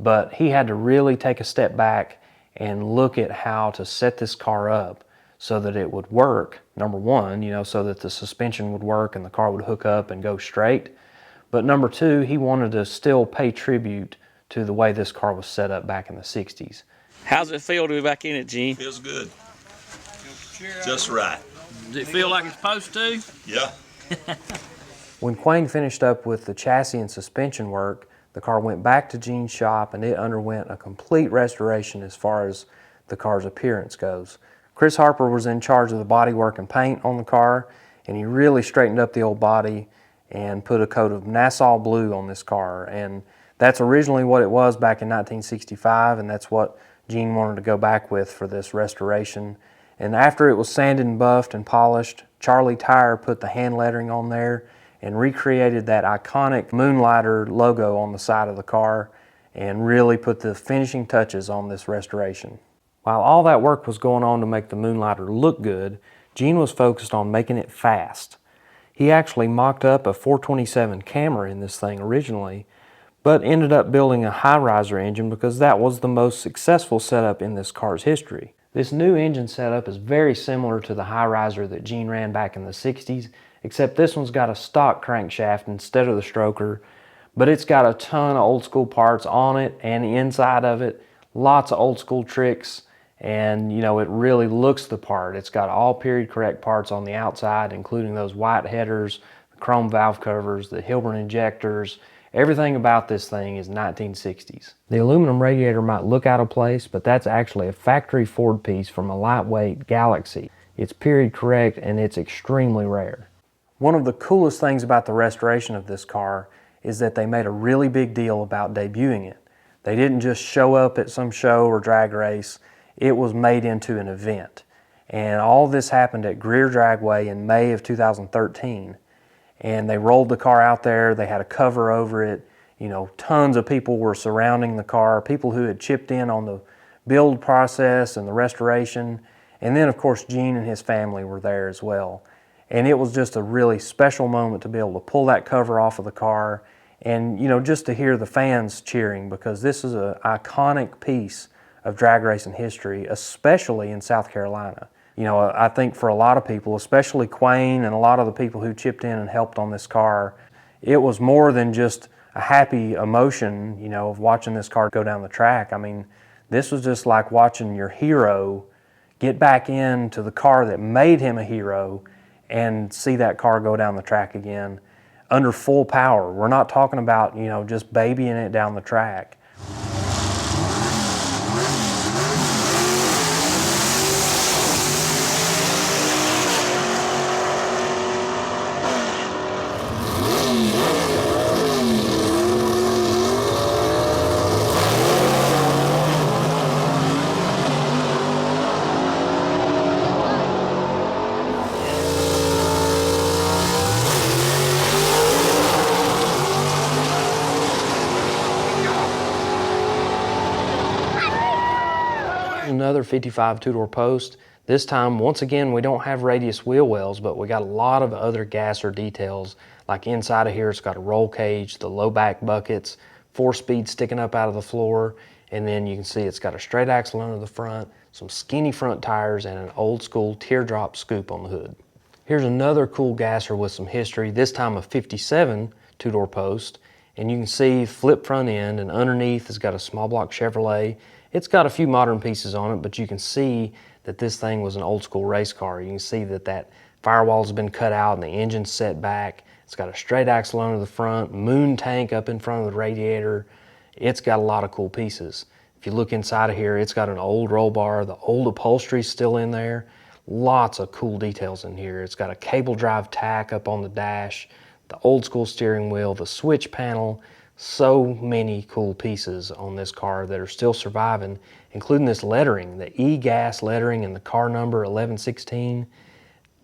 But he had to really take a step back and look at how to set this car up so that it would work. Number one, you know, so that the suspension would work and the car would hook up and go straight. But number two, he wanted to still pay tribute to the way this car was set up back in the 60s. How's it feel to be back in it, Gene? Feels good. Just right. Does it feel like it's supposed to? Yeah. When Quayne finished up with the chassis and suspension work, the car went back to Gene's shop and it underwent a complete restoration as far as the car's appearance goes. Chris Harper was in charge of the bodywork and paint on the car, and he really straightened up the old body and put a coat of Nassau blue on this car. And that's originally what it was back in 1965, and that's what Gene wanted to go back with for this restoration. And after it was sanded and buffed and polished, Charlie Tire put the hand lettering on there and recreated that iconic Moonlighter logo on the side of the car and really put the finishing touches on this restoration. While all that work was going on to make the Moonlighter look good, Gene was focused on making it fast. He actually mocked up a 427 Cammer in this thing originally, but ended up building a high-riser engine because that was the most successful setup in this car's history. This new engine setup is very similar to the high-riser that Gene ran back in the 60s, except this one's got a stock crankshaft instead of the stroker, but it's got a ton of old school parts on it and the inside of it, lots of old school tricks, and you know, it really looks the part. It's got all period correct parts on the outside, including those white headers, the chrome valve covers, the Hilburn injectors. Everything about this thing is 1960s. The aluminum radiator might look out of place, but that's actually a factory Ford piece from a lightweight Galaxy. It's period correct and it's extremely rare. One of the coolest things about the restoration of this car is that they made a really big deal about debuting it. They didn't just show up at some show or drag race. It was made into an event. And all this happened at Greer Dragway in May of 2013. And they rolled the car out there, they had a cover over it, you know, tons of people were surrounding the car, people who had chipped in on the build process and the restoration, and then of course Gene and his family were there as well. And it was just a really special moment to be able to pull that cover off of the car and, you know, just to hear the fans cheering, because this is an iconic piece of drag racing history, especially in South Carolina. You know, I think for a lot of people, especially Quayne and a lot of the people who chipped in and helped on this car, it was more than just a happy emotion, you know, of watching this car go down the track. I mean, this was just like watching your hero, get back into the car that made him a hero and see that car go down the track again under full power. We're not talking about, you know, just babying it down the track. Another 55 two-door post. This time, once again, we don't have radius wheel wells, but we got a lot of other Gasser details. Like inside of here, it's got a roll cage, the low back buckets, 4-speed sticking up out of the floor, and then you can see it's got a straight axle under the front, some skinny front tires, and an old school teardrop scoop on the hood. Here's another cool Gasser with some history, this time a 57 two-door post, and you can see flip front end, and underneath it's got a small block Chevrolet. It's got a few modern pieces on it, but you can see that this thing was an old school race car. You can see that that firewall's been cut out and the engine's set back. It's got a straight axle under the front, moon tank up in front of the radiator. It's got a lot of cool pieces. If you look inside of here, it's got an old roll bar. The old upholstery's still in there. Lots of cool details in here. It's got a cable drive tack up on the dash, the old school steering wheel, the switch panel. So many cool pieces on this car that are still surviving, including this lettering, the E gas lettering and the car number 1116.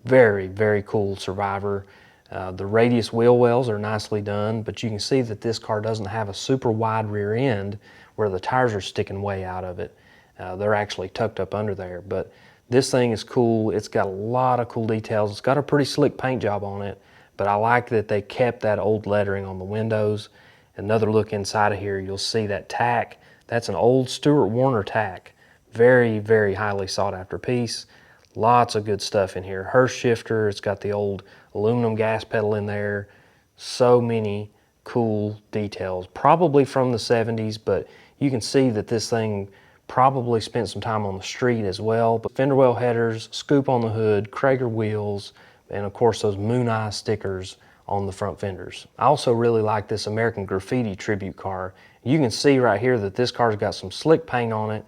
Very, very cool Survivor. The radius wheel wells are nicely done, but you can see that this car doesn't have a super wide rear end where the tires are sticking way out of it. They're actually tucked up under there, but this thing is cool. It's got a lot of cool details. It's got a pretty slick paint job on it, but I like that they kept that old lettering on the windows. Another look inside of here, you'll see that tack. That's an old Stuart Warner tack. Very, very highly sought after piece. Lots of good stuff in here. Hearse shifter, it's got the old aluminum gas pedal in there. So many cool details. Probably from the 70s, but you can see that this thing probably spent some time on the street as well. But fender well headers, scoop on the hood, Krager wheels, and of course those Moon Eye stickers on the front fenders. I also really like this American Graffiti tribute car. You can see right here that this car's got some slick paint on it,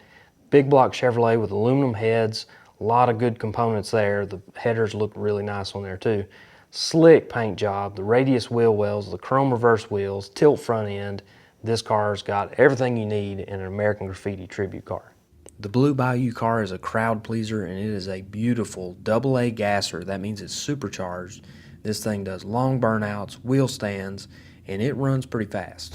big block Chevrolet with aluminum heads, a lot of good components there. The headers look really nice on there too. Slick paint job, the radius wheel wells, the chrome reverse wheels, tilt front end. This car's got everything you need in an American Graffiti tribute car. The Blue Bayou car is a crowd pleaser, and it is a beautiful AA Gasser. That means it's supercharged. This thing does long burnouts, wheel stands, and it runs pretty fast.